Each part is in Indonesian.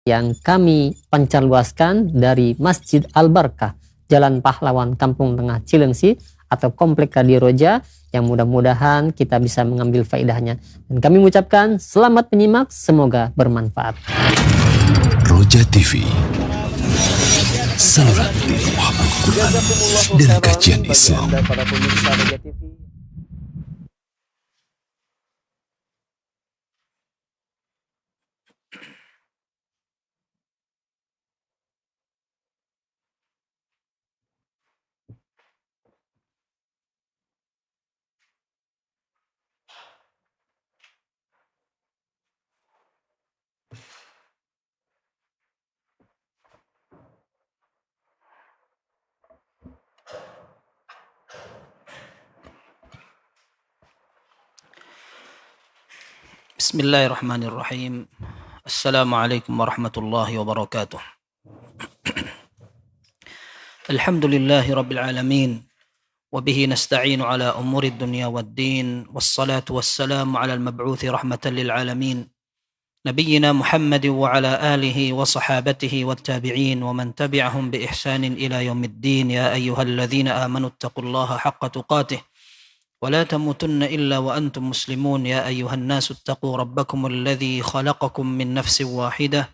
yang kami pancarluaskan dari Masjid Al-Barkah, Jalan Pahlawan, Kampung Tengah, Cilengsi, atau Komplek Radio Roja, yang mudah-mudahan kita bisa mengambil faedahnya. Dan kami mengucapkan selamat menyimak, semoga bermanfaat. Roja TV, saluran tilawahan Al-Quran dan kajian Islam. Bismillahirrahmanirrahim. Assalamualaikum warahmatullahi wabarakatuh. Alhamdulillahi rabbil alamin. Wabihi nasta'inu ala umuri dunya waddin. Wassalatu wassalamu ala al-mab'uthi rahmatan lil alamin. Nabiyyina Muhammadin wa ala alihi wa sahabatihi wa tabi'in wa man tabi'ahum bi ihsanin ila yaumiddin. Ya ayyuhalladzina amanu attaqullaha haqqa tuqatih. ولا تموتن إلا وأنتم مسلمون يا أيها الناس اتقوا ربكم الذي خلقكم من نفس واحدة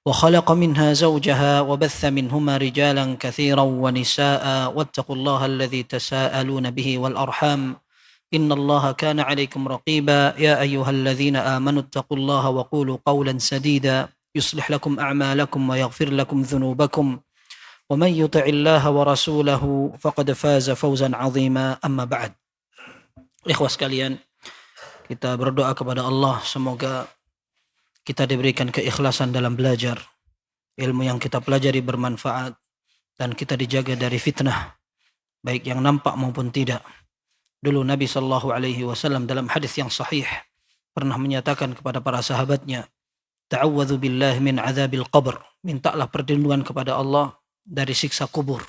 وخلق منها زوجها وبث منهما رجالا كثيرا ونساء واتقوا الله الذي تساءلون به والأرحام إن الله كان عليكم رقيبا يا أيها الذين آمنوا اتقوا الله وقولوا قولا سديدا يصلح لكم أعمالكم ويغفر لكم ذنوبكم ومن يطع الله ورسوله فقد فاز فوزا عظيما أما بعد. Ikhwas sekalian, kita berdoa kepada Allah semoga kita diberikan keikhlasan dalam belajar, ilmu yang kita pelajari bermanfaat, dan kita dijaga dari fitnah, baik yang nampak maupun tidak. Dulu Nabi SAW dalam hadis yang sahih pernah menyatakan kepada para sahabatnya, ta'awwadhu billahi min azabil qabr, mintalah perlindungan kepada Allah dari siksa kubur.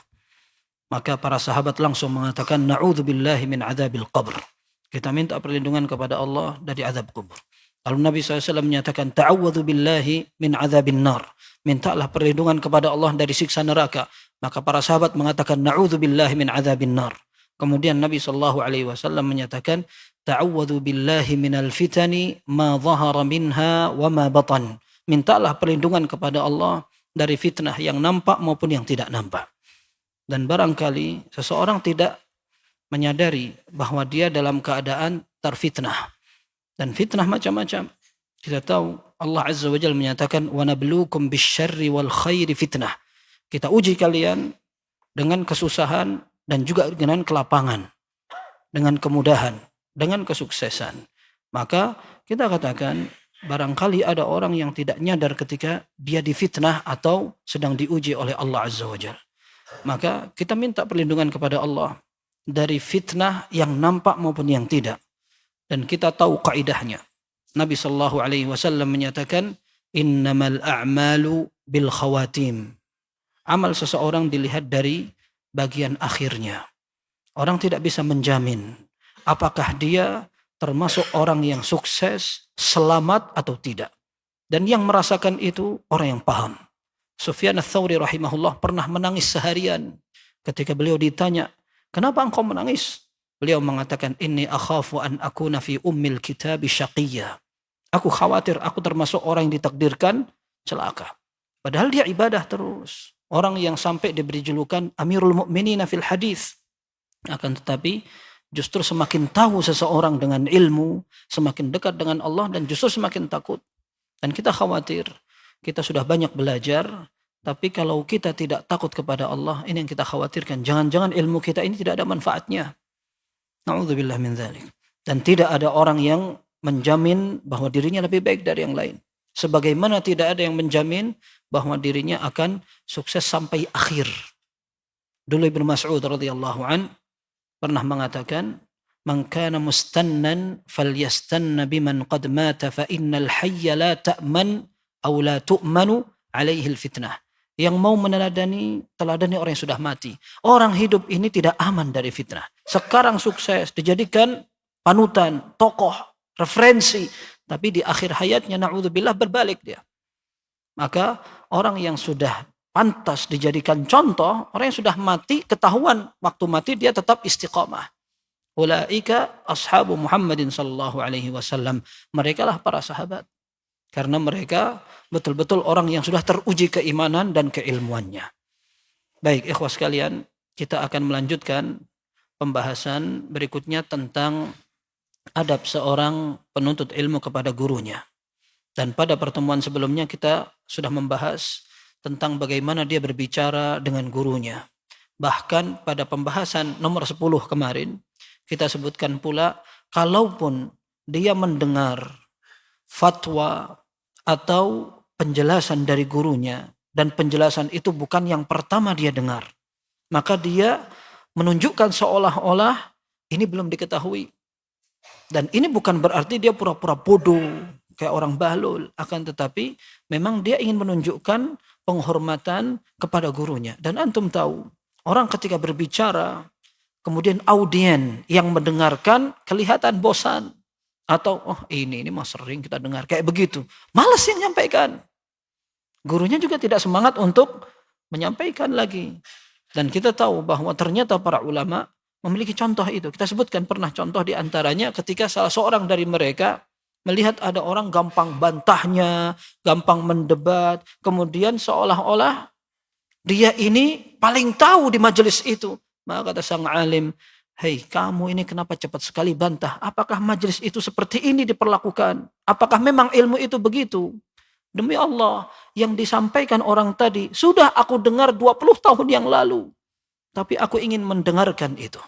Maka para sahabat langsung mengatakan, na'udzu billahi min azabil qabr. Kita minta perlindungan kepada Allah dari azab kubur. Lalu Nabi SAW menyatakan, ta'awwadhu billahi min azabin nar. Mintalah perlindungan kepada Allah dari siksa neraka. Maka para sahabat mengatakan, na'udzu billahi min azabin nar. Kemudian Nabi SAW menyatakan, ta'awwadhu billahi minal fitani ma zahara minha wa ma batan. Mintalah perlindungan kepada Allah dari fitnah yang nampak maupun yang tidak nampak. Dan barangkali seseorang tidak menyadari bahwa dia dalam keadaan terfitnah. Dan fitnah macam-macam. Kita tahu Allah Azza wa Jalla menyatakan, وَنَبْلُوكُمْ بِالشَّرِّ وَالْخَيْرِ fitnah. Kita uji kalian dengan kesusahan dan juga dengan kelapangan, dengan kemudahan, dengan kesuksesan. Maka kita katakan, barangkali ada orang yang tidak nyadar ketika dia difitnah atau sedang diuji oleh Allah Azza wa Jalla. Maka kita minta perlindungan kepada Allah dari fitnah yang nampak maupun yang tidak. Dan kita tahu kaidahnya. Nabi SAW menyatakan, innamal a'malu bil khawatim. Amal seseorang dilihat dari bagian akhirnya. Orang tidak bisa menjamin apakah dia termasuk orang yang sukses, selamat atau tidak. Dan yang merasakan itu orang yang paham. Sufyan ats-Tsauri rahimahullah pernah menangis seharian ketika beliau ditanya, kenapa engkau menangis? Beliau mengatakan, inni akhafu an akuna fi ummil kitabi syaqiyya. Aku khawatir aku termasuk orang yang ditakdirkan celaka. Padahal dia ibadah terus. Orang yang sampai diberi julukan Amirul Mukminin fil hadis. Akan tetapi justru semakin tahu seseorang dengan ilmu, semakin dekat dengan Allah dan justru semakin takut. Dan kita khawatir, kita sudah banyak belajar, tapi kalau kita tidak takut kepada Allah, ini yang kita khawatirkan. Jangan-jangan ilmu kita ini tidak ada manfaatnya. Na'udzubillah min dzalik. Dan tidak ada orang yang menjamin bahwa dirinya lebih baik dari yang lain. Sebagaimana tidak ada yang menjamin bahwa dirinya akan sukses sampai akhir. Dulu Ibnu Mas'ud radhiyallahu an pernah mengatakan, man kana mustannan falyastanna biman qad mata fa innal hayya la ta'man aw la tu'manu alaihi al-fitnah. Yang mau meneladani, teladani orang yang sudah mati. Orang hidup ini tidak aman dari fitnah. Sekarang sukses, dijadikan panutan, tokoh, referensi. Tapi di akhir hayatnya, na'udzubillah, berbalik dia. Maka orang yang sudah pantas dijadikan contoh, orang yang sudah mati, ketahuan waktu mati dia tetap istiqamah. Ulaika ashabu Muhammadin sallallahu alaihi wasallam. Mereka lah para sahabat. Karena mereka betul-betul orang yang sudah teruji keimanan dan keilmuannya. Baik, ikhwah sekalian, kita akan melanjutkan pembahasan berikutnya tentang adab seorang penuntut ilmu kepada gurunya. Dan pada pertemuan sebelumnya kita sudah membahas tentang bagaimana dia berbicara dengan gurunya. Bahkan pada pembahasan nomor 10 kemarin, kita sebutkan pula, kalaupun dia mendengar fatwa atau penjelasan dari gurunya, dan penjelasan itu bukan yang pertama dia dengar, maka dia menunjukkan seolah-olah ini belum diketahui. Dan ini bukan berarti dia pura-pura bodoh, kayak orang bahlul. Akan tetapi memang dia ingin menunjukkan penghormatan kepada gurunya. Dan antum tahu, orang ketika berbicara, kemudian audien yang mendengarkan kelihatan bosan. Atau ini mah sering kita dengar kayak begitu. Malas yang menyampaikan. Gurunya juga tidak semangat untuk menyampaikan lagi. Dan kita tahu bahwa ternyata para ulama memiliki contoh itu. Kita sebutkan pernah contoh di antaranya ketika salah seorang dari mereka melihat ada orang gampang bantahnya, gampang mendebat, kemudian seolah-olah dia ini paling tahu di majelis itu. Maka kata sang alim, hei kamu ini kenapa cepat sekali bantah? Apakah majelis itu seperti ini diperlakukan? Apakah memang ilmu itu begitu? Demi Allah, yang disampaikan orang tadi sudah aku dengar 20 tahun yang lalu. Tapi aku ingin mendengarkan itu.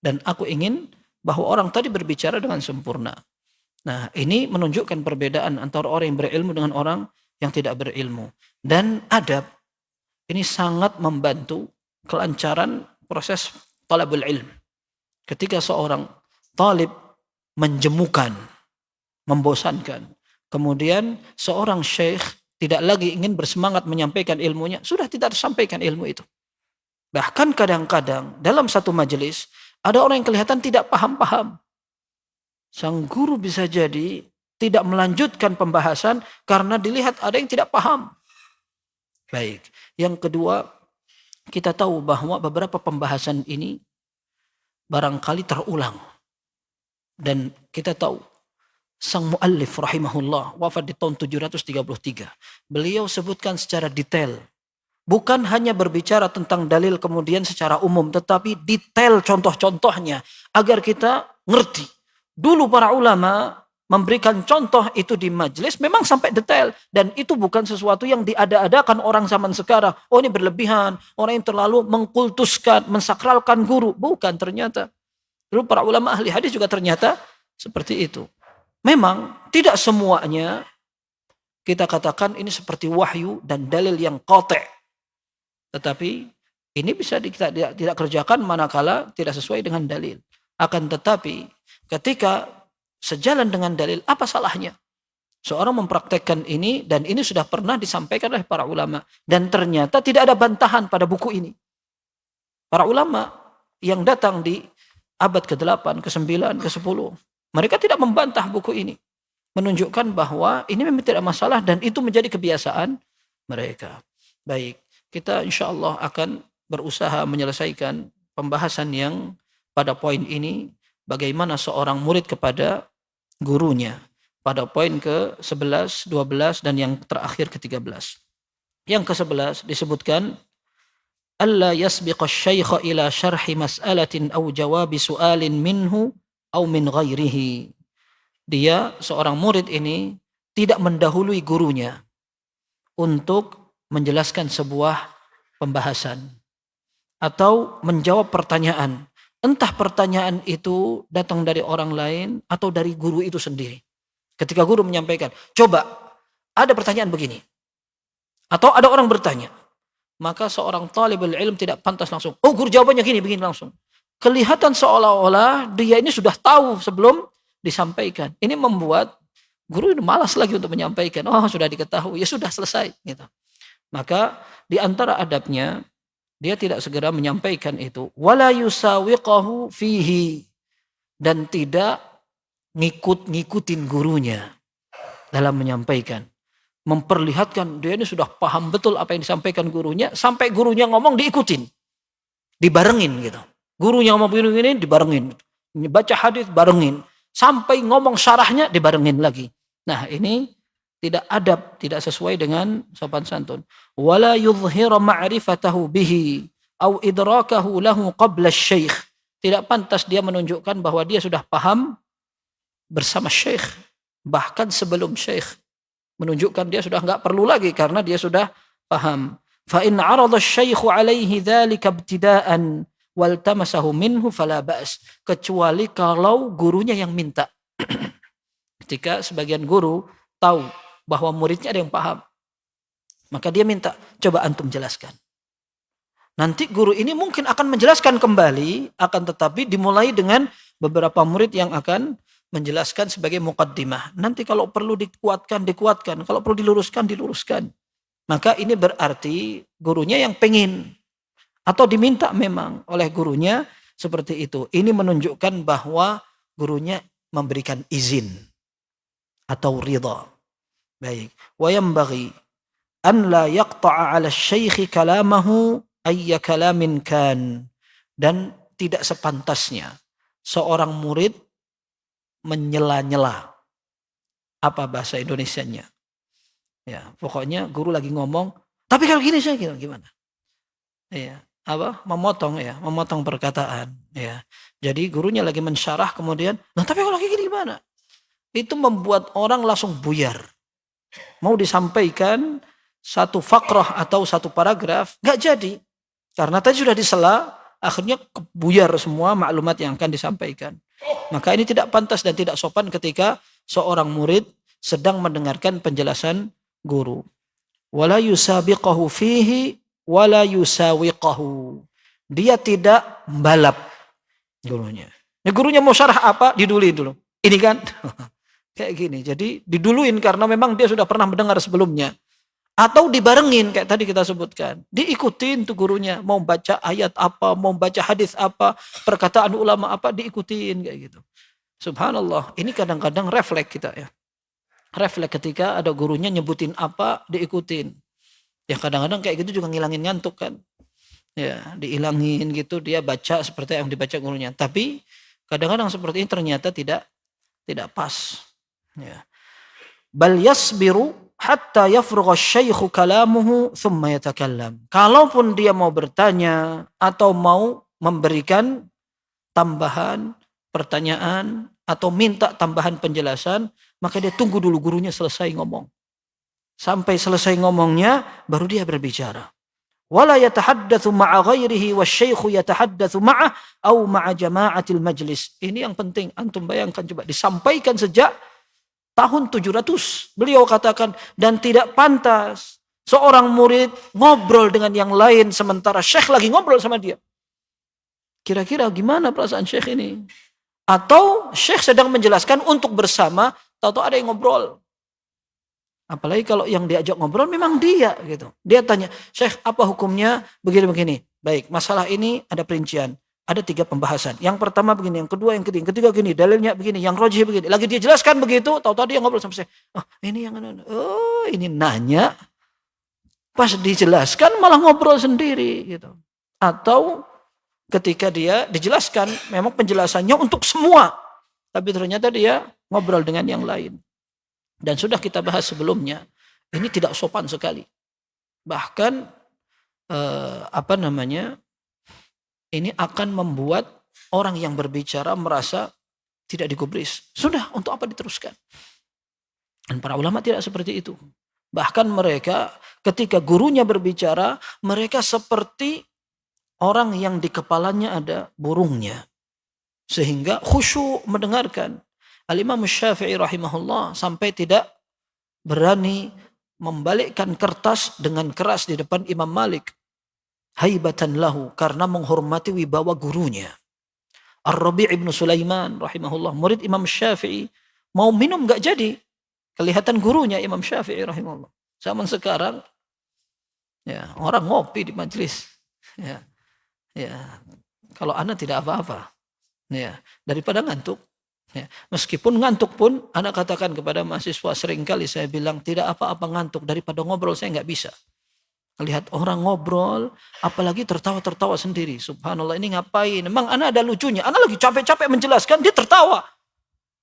Dan aku ingin bahwa orang tadi berbicara dengan sempurna. Nah, ini menunjukkan perbedaan antara orang yang berilmu dengan orang yang tidak berilmu. Dan adab ini sangat membantu kelancaran proses talabul ilm. Ketika seorang talib menjemukan, membosankan, kemudian seorang syekh tidak lagi ingin bersemangat menyampaikan ilmunya, sudah tidak disampaikan ilmu itu. Bahkan kadang-kadang dalam satu majelis ada orang yang kelihatan tidak paham-paham. Sang guru bisa jadi tidak melanjutkan pembahasan karena dilihat ada yang tidak paham. Baik. Yang kedua, kita tahu bahwa beberapa pembahasan ini barangkali terulang. Dan kita tahu sang muallif rahimahullah wafat di tahun 733. Beliau sebutkan secara detail. Bukan hanya berbicara tentang dalil kemudian secara umum, tetapi detail contoh-contohnya agar kita ngerti. Dulu para ulama memberikan contoh itu di majelis memang sampai detail. Dan itu bukan sesuatu yang diada-adakan orang zaman sekarang. Oh ini berlebihan, orang yang terlalu mengkultuskan, mensakralkan guru. Bukan ternyata. Dulu para ulama ahli hadis juga ternyata seperti itu. Memang tidak semuanya kita katakan ini seperti wahyu dan dalil yang qati'. Tetapi ini bisa kita tidak kerjakan manakala tidak sesuai dengan dalil. Akan tetapi ketika sejalan dengan dalil, apa salahnya? Seorang mempraktekkan ini dan ini sudah pernah disampaikan oleh para ulama. Dan ternyata tidak ada bantahan pada buku ini. Para ulama yang datang di abad ke-8, ke-9, ke-10. Mereka tidak membantah buku ini. Menunjukkan bahwa ini memang tidak masalah dan itu menjadi kebiasaan mereka. Baik, kita insya Allah akan berusaha menyelesaikan pembahasan yang pada poin ini. Bagaimana seorang murid kepada gurunya. Pada poin ke-11, 12 dan yang terakhir ke-13. Yang ke-11 disebutkan alla yasbiqa asy-syaikha ila syarhi mas'alatin aw jawabi su'alin minhu aw min ghairihi. Dia seorang murid ini tidak mendahului gurunya untuk menjelaskan sebuah pembahasan atau menjawab pertanyaan. Entah pertanyaan itu datang dari orang lain atau dari guru itu sendiri. Ketika guru menyampaikan, coba ada pertanyaan begini. Atau ada orang bertanya. Maka seorang talibul ilm tidak pantas langsung, oh guru jawabannya gini, begini langsung. Kelihatan seolah-olah dia ini sudah tahu sebelum disampaikan. Ini membuat guru malas lagi untuk menyampaikan. Oh sudah diketahui, ya sudah selesai. Gitu. Maka di antara adabnya, dia tidak segera menyampaikan itu. Wala yusawiqahu fihi. Dan tidak ngikutin gurunya dalam menyampaikan. memperlihatkan dia ini sudah paham betul apa yang disampaikan gurunya, sampai gurunya ngomong diikutin, dibarengin gitu. Gurunya ngomong begini dibarengin, baca hadis barengin, sampai ngomong syarahnya dibarengin lagi. Nah ini tidak adab, tidak sesuai dengan sopan santun. Wala yudhhira ma'rifatahu bihi au idrakahu lahu qabla syekh. Tidak pantas dia menunjukkan bahwa dia sudah paham bersama syekh, bahkan sebelum syekh. Menunjukkan dia sudah enggak perlu lagi karena dia sudah paham. Fa in 'arada asy-syaikhu 'alaihi dzalika ibtida'an waltamasahu minhu fala ba's. Kecuali kalau gurunya yang minta. Ketika sebagian guru tahu bahwa muridnya ada yang paham, maka dia minta, coba antum jelaskan. Nanti guru ini mungkin akan menjelaskan kembali, akan tetapi dimulai dengan beberapa murid yang akan menjelaskan sebagai muqaddimah. Nanti kalau perlu dikuatkan, dikuatkan. Kalau perlu diluruskan, diluruskan. Maka ini berarti gurunya yang pengen atau diminta memang oleh gurunya seperti itu. Ini menunjukkan bahwa gurunya memberikan izin atau ridha. Baik. Wa yanbaghi an la yaqta'a 'ala asy-syaikh kalamahu ayya kalamin kan. Dan tidak sepantasnya seorang murid menyela-nyela. Apa bahasa Indonesianya? Ya, pokoknya guru lagi ngomong, tapi kalau gini saya gimana? Ya, apa? Memotong perkataan, ya. Jadi gurunya lagi mensyarah kemudian, "Nah, tapi kalau gini gimana?" Itu membuat orang langsung buyar. Mau disampaikan satu fakrah atau satu paragraf, nggak jadi. Karena tadi sudah disela, akhirnya buyar semua maklumat yang akan disampaikan. Maka ini tidak pantas dan tidak sopan ketika seorang murid sedang mendengarkan penjelasan guru. Wala yusabiqahu fihi wala yusawiqahu. Dia tidak membalap gurunya. Ini gurunya mau syarah apa? Diduluin dulu. Ini kan kayak gini. Jadi diduluin karena memang dia sudah pernah mendengar sebelumnya. Atau dibarengin kayak tadi kita sebutkan. Diikutin tuh gurunya. Mau baca ayat apa, mau baca hadis apa, perkataan ulama apa, diikutin kayak gitu. Subhanallah. Ini kadang-kadang refleks kita ya. Refleks ketika ada gurunya nyebutin apa, diikutin. Ya kadang-kadang kayak gitu juga ngilangin ngantuk kan. Ya diilangin gitu, dia baca seperti yang dibaca gurunya. Tapi kadang-kadang seperti ini ternyata tidak pas. Ya. Bal yasbiru hatta yafrugha asy-syaikhu kalamuhu thumma yatakallam. Kalaupun dia mau bertanya atau mau memberikan tambahan pertanyaan atau minta tambahan penjelasan, maka dia tunggu dulu gurunya selesai ngomong. Sampai selesai ngomongnya baru dia berbicara. Wala yatahaddatsu ma'a ghairihi wasyaikhu yatahaddatsu ma'ah au ma'a jama'atil majlis. Ini yang penting antum bayangkan coba disampaikan sejak tahun 700. Beliau katakan dan tidak pantas seorang murid ngobrol dengan yang lain sementara syekh lagi ngobrol sama dia. Kira-kira gimana perasaan syekh ini? Atau syekh sedang menjelaskan untuk bersama, tahu-tahu ada yang ngobrol. Apalagi kalau yang diajak ngobrol memang dia gitu. Dia tanya, "Syekh, apa hukumnya begini-begini?" Baik, masalah ini ada perincian. Ada 3 pembahasan. Yang pertama begini, yang kedua, yang ketiga begini, dalilnya begini, yang rajih begini. Lagi dia jelaskan begitu, tahu-tahu dia ngobrol sama saya. "Oh, ini yang ini nanya." Pas dijelaskan malah ngobrol sendiri gitu. Atau ketika dia dijelaskan memang penjelasannya untuk semua. Tapi ternyata dia ngobrol dengan yang lain. Dan sudah kita bahas sebelumnya, ini tidak sopan sekali. Bahkan ini akan membuat orang yang berbicara merasa tidak digubris. Sudah, untuk apa diteruskan? Dan para ulama tidak seperti itu. Bahkan mereka ketika gurunya berbicara, mereka seperti orang yang di kepalanya ada burungnya. Sehingga khusyuk mendengarkan. Al-Imam Syafi'i rahimahullah sampai tidak berani membalikkan kertas dengan keras di depan Imam Malik. Haibatan lahu, karena menghormati wibawa gurunya. Ar-Rabi' ibn Sulaiman rahimahullah, murid Imam Syafi'i, mau minum gak jadi. Kelihatan gurunya Imam Syafi'i rahimahullah. Zaman sekarang, ya orang ngopi di majelis. Ya, kalau anak tidak apa-apa. Ya, daripada ngantuk. Ya, meskipun ngantuk pun, anak katakan kepada mahasiswa seringkali saya bilang tidak apa-apa ngantuk daripada ngobrol saya nggak bisa. Lihat orang ngobrol, apalagi tertawa-tertawa sendiri. Subhanallah, ini ngapain? Memang anak ada lucunya. Anak lagi capek-capek menjelaskan, dia tertawa.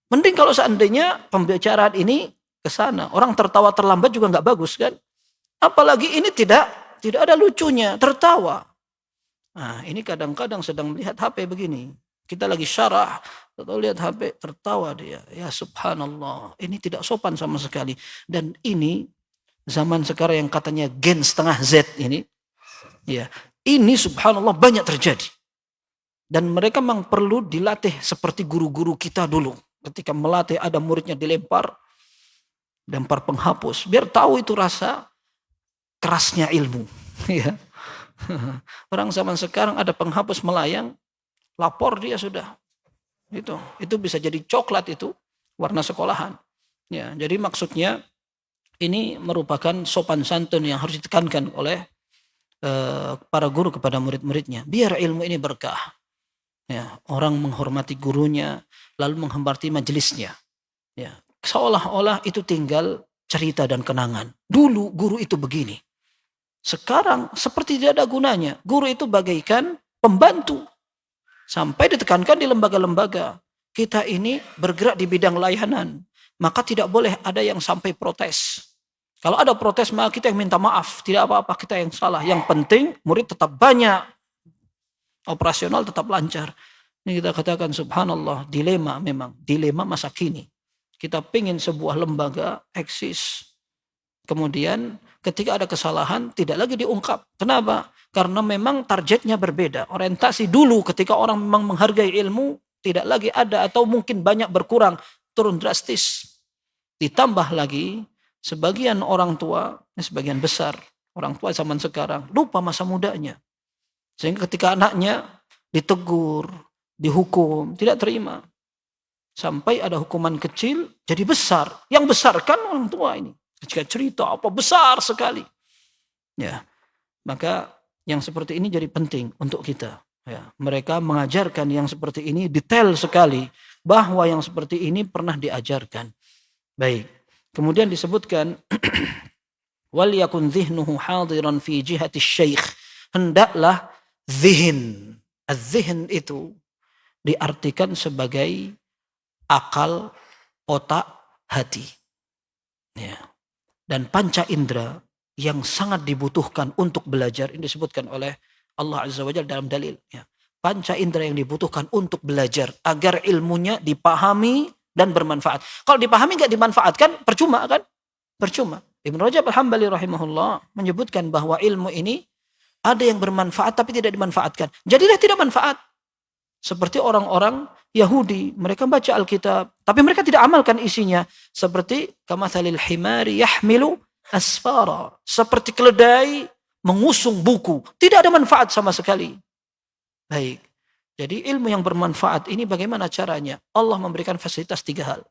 Mending kalau seandainya pembicaraan ini ke sana, orang tertawa terlambat juga nggak bagus kan? Apalagi ini tidak ada lucunya, tertawa. Nah, ini kadang-kadang sedang melihat HP begini. Kita lagi syarah, atau lihat HP, tertawa dia. Ya subhanallah, ini tidak sopan sama sekali. Dan ini zaman sekarang yang katanya gen setengah Z ini, ya ini subhanallah banyak terjadi. Dan mereka memang perlu dilatih seperti guru-guru kita dulu. Ketika melatih ada muridnya dilempar penghapus. Biar tahu itu rasa kerasnya ilmu. Ya. Orang zaman sekarang ada penghapus melayang, lapor dia sudah. Itu bisa jadi coklat itu, warna sekolahan. Ya, jadi maksudnya ini merupakan sopan santun yang harus ditekankan oleh para guru kepada murid-muridnya. Biar ilmu ini berkah. Ya, orang menghormati gurunya, lalu menghormati majelisnya. Ya, seolah-olah itu tinggal cerita dan kenangan. Dulu guru itu begini. Sekarang seperti tidak ada gunanya. Guru itu bagaikan pembantu. Sampai ditekankan di lembaga-lembaga. Kita ini bergerak di bidang layanan. Maka tidak boleh ada yang sampai protes. Kalau ada protes, maka kita yang minta maaf. Tidak apa-apa, kita yang salah. Yang penting murid tetap banyak. Operasional tetap lancar. Ini kita katakan subhanallah, dilema memang. Dilema masa kini. Kita pingin sebuah lembaga eksis. Kemudian ketika ada kesalahan tidak lagi diungkap. Kenapa? Karena memang targetnya berbeda. Orientasi dulu ketika orang memang menghargai ilmu tidak lagi ada atau mungkin banyak berkurang, turun drastis. Ditambah lagi sebagian orang tua, sebagian besar orang tua zaman sekarang lupa masa mudanya. Sehingga ketika anaknya ditegur, dihukum, tidak terima. Sampai ada hukuman kecil jadi besar. Yang besar kan orang tua ini. Jika cerita apa besar sekali. Ya, maka yang seperti ini jadi penting untuk kita. Ya, mereka mengajarkan yang seperti ini detail sekali. Bahwa yang seperti ini pernah diajarkan. Baik. Kemudian disebutkan. Wal yakun dhihnuhu hadiran fi jihati syekh. Hendaklah zihin. Az-zihin itu diartikan sebagai akal, otak, hati. Ya. Dan panca indera yang sangat dibutuhkan untuk belajar. Ini disebutkan oleh Allah Azza wa Jalla dalam dalil. Ya. Panca indera yang dibutuhkan untuk belajar. Agar ilmunya dipahami dan bermanfaat. Kalau dipahami nggak dimanfaatkan, percuma kan? Percuma. Ibn Rajab Al-Hambali rahimahullah menyebutkan bahwa ilmu ini ada yang bermanfaat tapi tidak dimanfaatkan. Jadilah tidak manfaat. Seperti orang-orang Yahudi, mereka baca Alkitab, tapi mereka tidak amalkan isinya. Seperti kamathalil himari yahmilu asfara. Seperti keledai mengusung buku. Tidak ada manfaat sama sekali. Baik. Jadi ilmu yang bermanfaat ini bagaimana caranya? Allah memberikan fasilitas 3 hal.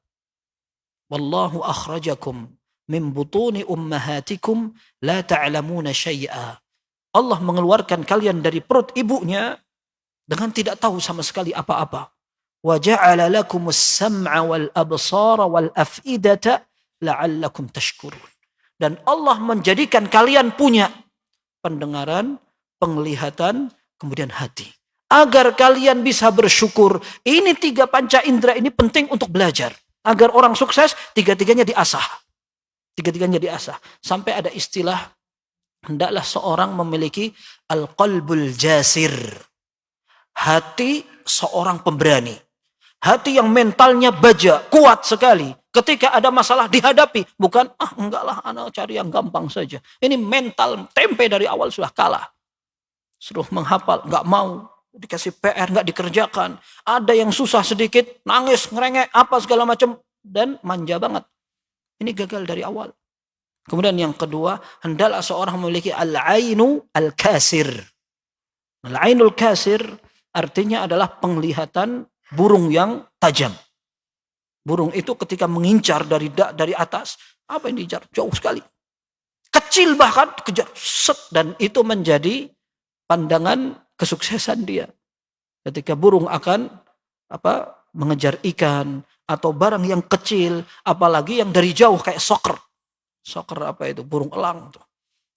Wallahu akhrajakum min butuni ummahatikum la ta'lamuna syai'a. Allah mengeluarkan kalian dari perut ibunya dengan tidak tahu sama sekali apa-apa. Wa ja'ala lakumus sam'a wal absara wal af'idata la'allakum tashkurun. Dan Allah menjadikan kalian punya pendengaran, penglihatan, kemudian hati. Agar kalian bisa bersyukur. Ini 3 panca indera ini penting untuk belajar. Agar orang sukses, 3-tiganya diasah. 3-tiganya diasah. Sampai ada istilah, hendaklah seorang memiliki al-qalbul jasir. Hati seorang pemberani. Hati yang mentalnya baja, kuat sekali. Ketika ada masalah dihadapi. Bukan, enggak lah, anak cari yang gampang saja. Ini mental tempe dari awal sudah kalah. Suruh menghafal, enggak mau. Dikasih PR, enggak dikerjakan. Ada yang susah sedikit, nangis, ngerengek, apa segala macam. Dan manja banget. Ini gagal dari awal. Kemudian yang kedua, hendaklah seorang memiliki al-ainu al-kasir. Al-ainul kasir artinya adalah penglihatan burung yang tajam. Burung itu ketika mengincar dari atas, apa yang diincar? Jauh sekali. Kecil bahkan, kejar. Set, dan itu menjadi pandangan kesuksesan dia. Ketika burung akan mengejar ikan atau barang yang kecil, apalagi yang dari jauh kayak soker. Soker apa itu? Burung elang tuh.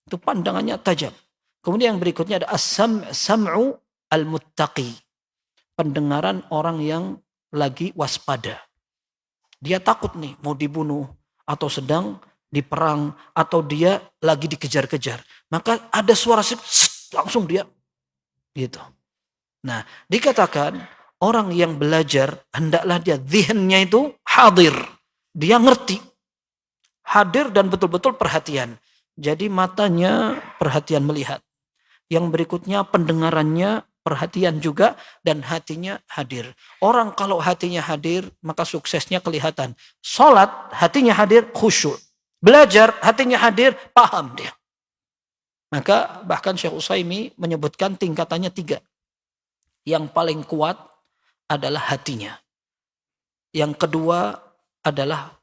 Itu pandangannya tajam. Kemudian yang berikutnya ada as-sam'u al-muttaqi. Pendengaran orang yang lagi waspada. Dia takut nih mau dibunuh atau sedang diperang atau dia lagi dikejar-kejar. Maka ada suara langsung dia gitu. Nah, dikatakan orang yang belajar hendaklah dia zihnnya itu hadir. Dia ngerti. Hadir dan betul-betul perhatian. Jadi matanya perhatian melihat. Yang berikutnya pendengarannya perhatian juga dan hatinya hadir. Orang kalau hatinya hadir maka suksesnya kelihatan. Salat hatinya hadir khusyuk. Belajar hatinya hadir paham dia. Maka bahkan Syekh Utsaimin menyebutkan tingkatannya 3. Yang paling kuat adalah hatinya. Yang kedua adalah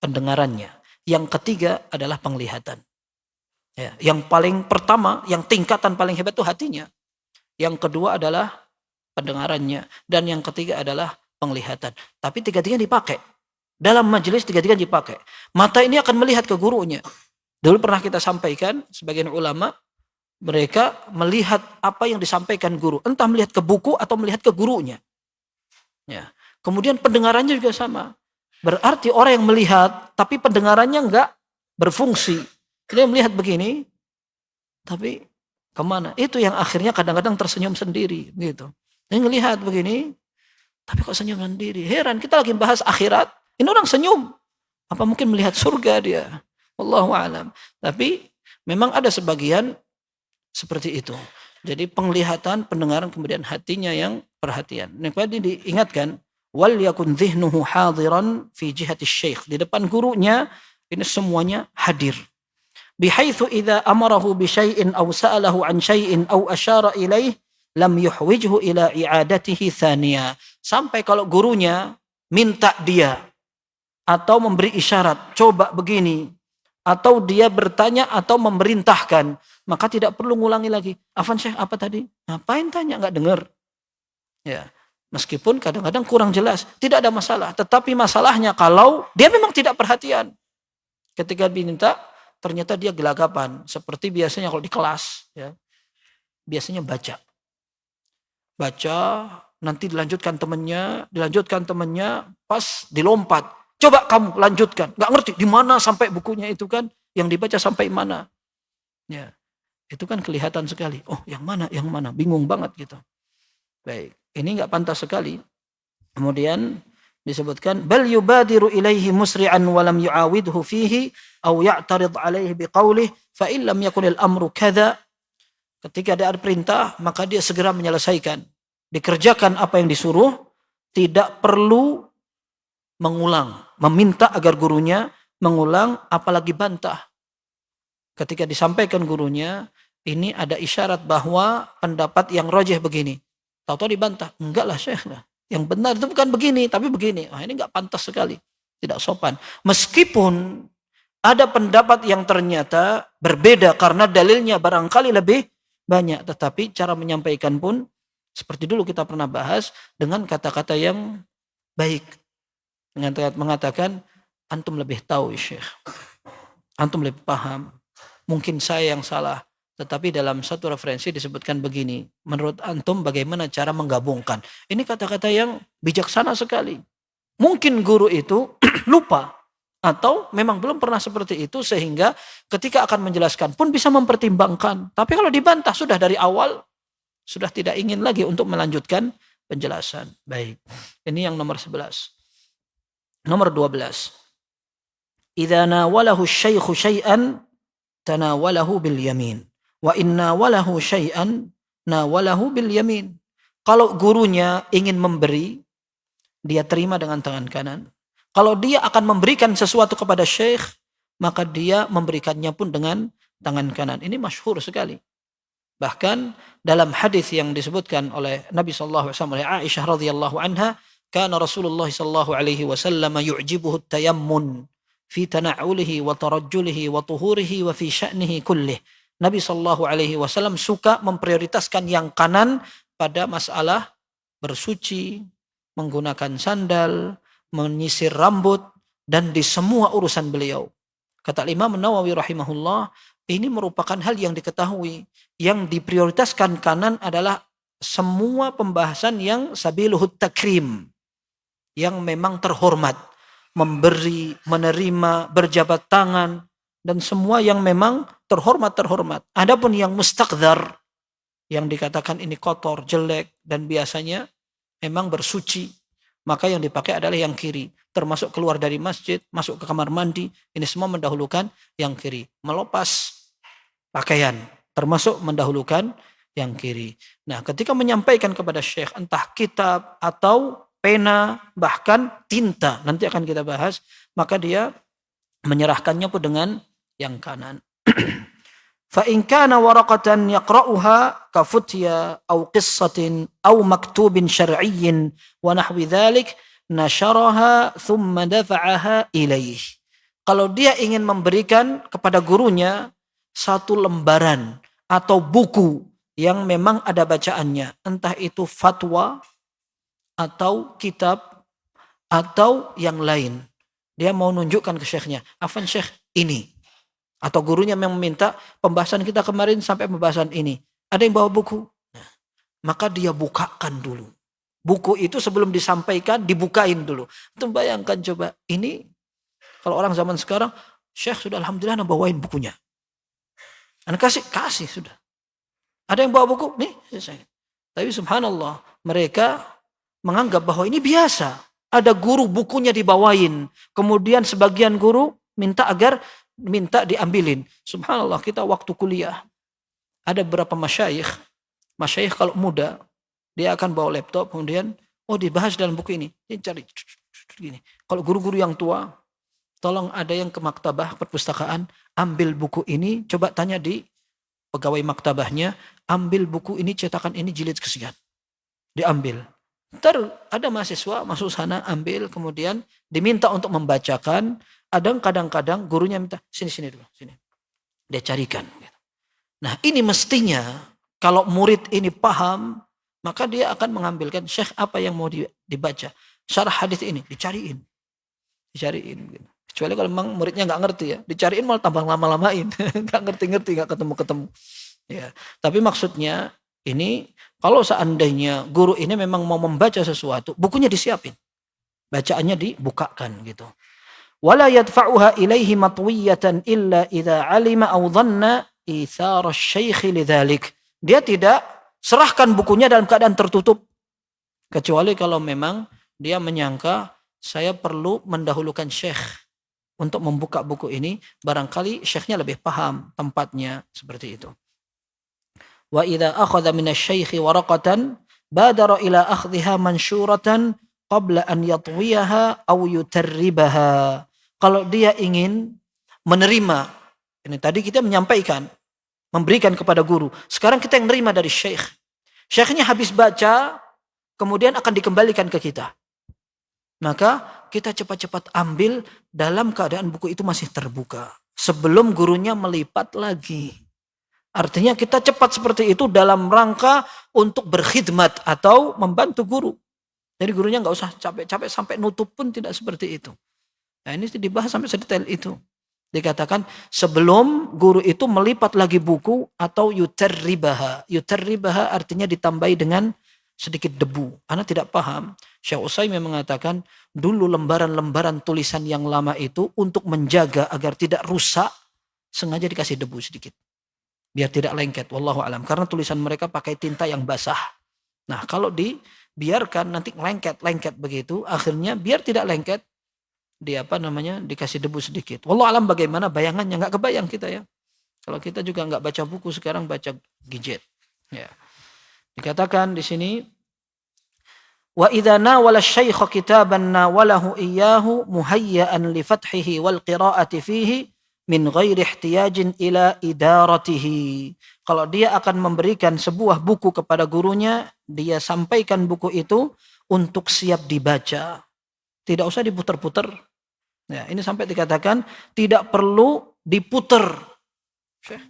pendengarannya. Yang ketiga adalah penglihatan. Ya, yang paling pertama, yang tingkatan paling hebat itu hatinya. Yang kedua adalah pendengarannya. Dan yang ketiga adalah penglihatan. Tapi tiga-tiganya dipakai. Dalam majelis tiga-tiganya dipakai. Mata ini akan melihat ke gurunya. Dulu pernah kita sampaikan, sebagian ulama, mereka melihat apa yang disampaikan guru. Entah melihat ke buku atau melihat ke gurunya. Ya. Kemudian pendengarannya juga sama. Berarti orang yang melihat, tapi pendengarannya enggak berfungsi. Dia melihat begini, tapi kemana? Itu yang akhirnya kadang-kadang tersenyum sendiri. Gitu. Dia ngelihat begini, tapi kok senyum sendiri? Heran, kita lagi bahas akhirat. Ini orang senyum. Apa mungkin melihat surga dia? Wallahu a'lam. Tapi memang ada sebagian seperti itu. Jadi penglihatan, pendengaran, kemudian hatinya yang perhatian. Ini diingatkan, wal yakun dhihnuhu hadiran fi jihati syekh. Di depan gurunya ini semuanya hadir. Bihaitsu idza amarahu bi syai'in aw sa'alahu an syai'in aw asyara ilaih lam yuhwijhu ila i'adatihi thaniya. Sampai kalau gurunya minta dia atau memberi isyarat, coba begini, atau dia bertanya atau memerintahkan, maka tidak perlu ngulangi lagi. Afan Syekh apa tadi? Ngapain tanya, enggak dengar. Ya. Meskipun kadang-kadang kurang jelas, tidak ada masalah. Tetapi masalahnya kalau dia memang tidak perhatian. Ketika diminta, ternyata dia gelagapan. Seperti biasanya kalau di kelas, ya, biasanya baca. Baca, nanti dilanjutkan temannya, pas dilompat. Coba kamu lanjutkan. Nggak ngerti di mana sampai bukunya itu kan, yang dibaca sampai mana. Ya, itu kan kelihatan sekali. Oh, yang mana, bingung banget gitu. Baik, ini nggak pantas sekali. Kemudian disebutkan bal yubadiru ilaihi musri'an wa lam yu'awidhu fihi aw ya'tarid alaihi biqaulih fa in lam yakun al-amru kadza. Ketika ada perintah maka dia segera menyelesaikan, dikerjakan apa yang disuruh, tidak perlu mengulang, meminta agar gurunya mengulang apalagi bantah. Ketika disampaikan gurunya, ini ada isyarat bahwa pendapat yang rajih begini. Tahu-tahu dibantah, enggak lah Syekh, yang benar itu bukan begini, tapi begini. Wah, ini enggak pantas sekali, tidak sopan. Meskipun ada pendapat yang ternyata berbeda karena dalilnya barangkali lebih banyak, tetapi cara menyampaikan pun seperti dulu kita pernah bahas dengan kata-kata yang baik. Dengan mengatakan, antum lebih tahu Syekh, antum lebih paham. Mungkin saya yang salah, tetapi dalam satu referensi disebutkan begini. Menurut antum bagaimana cara menggabungkan? Ini kata-kata yang bijaksana sekali. Mungkin guru itu lupa atau memang belum pernah seperti itu sehingga ketika akan menjelaskan pun bisa mempertimbangkan. Tapi kalau dibantah sudah dari awal, sudah tidak ingin lagi untuk melanjutkan penjelasan. Baik, ini yang nomor 11. Nomor 12. Idza nawalahu asy-syaikhu syai'an tanawalahu bil yamin. Wa inna walahu syai'an nawalahu bil yamin. Kalau gurunya ingin memberi, dia terima dengan tangan kanan. Kalau dia akan memberikan sesuatu kepada syekh, maka dia memberikannya pun dengan tangan kanan. Ini masyhur sekali. Bahkan dalam hadis yang disebutkan oleh Nabi sallallahu alaihi wasallam oleh Aisyah radhiyallahu anha, kana Rasulullah sallallahu alaihi wasallam yu'jibuhu at-tayammun fi tana'ulihi wa tarajjulihi wa tuhurihi wa fi sya'nihi kullih. Nabi sallallahu alaihi wasallam suka memprioritaskan yang kanan pada masalah bersuci, menggunakan sandal, menyisir rambut, dan di semua urusan beliau. Kata Imam Nawawi rahimahullah, ini merupakan hal yang diketahui. Yang diprioritaskan kanan adalah semua pembahasan yang sabiluhut takrim, yang memang terhormat. Memberi, menerima, berjabat tangan, dan semua yang memang terhormat. Adapun yang mustaqdhar, yang dikatakan ini kotor, jelek, dan biasanya memang bersuci, maka yang dipakai adalah yang kiri. Termasuk keluar dari masjid, masuk ke kamar mandi, ini semua mendahulukan yang kiri. Melepas pakaian, termasuk mendahulukan yang kiri. Nah, ketika menyampaikan kepada syekh, entah kitab atau pena, bahkan tinta, nanti akan kita bahas, maka dia menyerahkannya pun dengan yang kanan. فَإِنْ كَانَ وَرَقَةً يَقْرَأُهَا كَفُتْيَا أَوْ قِصَّةٍ أَوْ مَكْتُوبٍ شَرْعِيٍّ وَنَحْوِ ذَلِكَ نَشَرَهَا ثُمَّ دَفَعَهَا إِلَيْهِ. Kalau dia ingin memberikan kepada gurunya satu lembaran atau buku yang memang ada bacaannya, entah itu fatwa atau kitab atau yang lain, dia mau nunjukkan ke syekhnya, afan syekh ini, atau gurunya yang meminta pembahasan kita kemarin sampai pembahasan ini, ada yang bawa buku, nah, maka dia bukakan dulu buku itu sebelum disampaikan, dibukain dulu. Itu bayangkan coba, ini kalau orang zaman sekarang, syekh sudah alhamdulillah bawain bukunya, anak kasih sudah. Ada yang bawa buku nih, tapi subhanallah mereka menganggap bahwa ini biasa. Ada guru bukunya dibawain, kemudian sebagian guru minta diambilin. Subhanallah, kita waktu kuliah ada beberapa masyayikh kalau muda dia akan bawa laptop, kemudian dibahas dalam buku ini, dia cari gini. Kalau guru-guru yang tua, tolong ada yang ke maktabah perpustakaan, ambil buku ini, coba tanya di pegawai maktabahnya, ambil buku ini, cetakan ini jilid kesekian, diambil. Ntar ada mahasiswa masuk sana, ambil, kemudian diminta untuk membacakan. Ada kadang-kadang gurunya minta, sini dulu, sini. Dia carikan. Nah, ini mestinya kalau murid ini paham, maka dia akan mengambilkan, syekh apa yang mau dibaca. Syarah hadis ini, dicariin. Gitu. Kecuali kalau memang muridnya nggak ngerti ya, dicariin malah tambah lama-lamain. Nggak ngerti, nggak ketemu-ketemu. Ya, tapi maksudnya ini, kalau seandainya guru ini memang mau membaca sesuatu, bukunya disiapin. Bacaannya dibukakan gitu. Wala yadfa'uha ilaihi matwiyatan illa idza 'alima aw dhanna ithar asy-syaikh lidzalik. Dia tidak serahkan bukunya dalam keadaan tertutup, kecuali kalau memang dia menyangka saya perlu mendahulukan syekh untuk membuka buku ini, barangkali syekhnya lebih paham tempatnya, seperti itu. Wa idza akhadha min asy-syaikh waraqatan badara ila akhdhiha mansyuratan qabla an yatwiyaha aw yutarribaha. Kalau dia ingin menerima, ini tadi kita menyampaikan, memberikan kepada guru. Sekarang kita yang menerima dari syekh. Syekhnya habis baca, kemudian akan dikembalikan ke kita. Maka kita cepat-cepat ambil dalam keadaan buku itu masih terbuka, sebelum gurunya melipat lagi. Artinya kita cepat seperti itu dalam rangka untuk berkhidmat atau membantu guru. Jadi gurunya nggak usah capek-capek sampai nutup pun tidak seperti itu. Nah, ini dibahas sampai sedetail itu. Dikatakan sebelum guru itu melipat lagi buku atau yutarribaha. Yutarribaha artinya ditambahi dengan sedikit debu. Anak tidak paham. Syekh Utsaimin mengatakan dulu lembaran-lembaran tulisan yang lama itu untuk menjaga agar tidak rusak, sengaja dikasih debu sedikit. Biar tidak lengket, wallahu alam. Karena tulisan mereka pakai tinta yang basah. Nah, kalau dibiarkan nanti lengket begitu, akhirnya biar tidak lengket, dikasih debu sedikit. Wallahu alam bagaimana bayangannya, nggak kebayang kita ya. Kalau kita juga nggak baca buku, sekarang baca gadget. Ya. Dikatakan di sini, wa idza nawala asy-syaikh kitaban nawalahu iyyahu muhayyaan li fathihi wal qira'ati fihi min ghairi ihtiyajin ila idaratihi. Kalau dia akan memberikan sebuah buku kepada gurunya, dia sampaikan buku itu untuk siap dibaca. Tidak usah diputar-putar. Ya, ini sampai dikatakan tidak perlu diputar.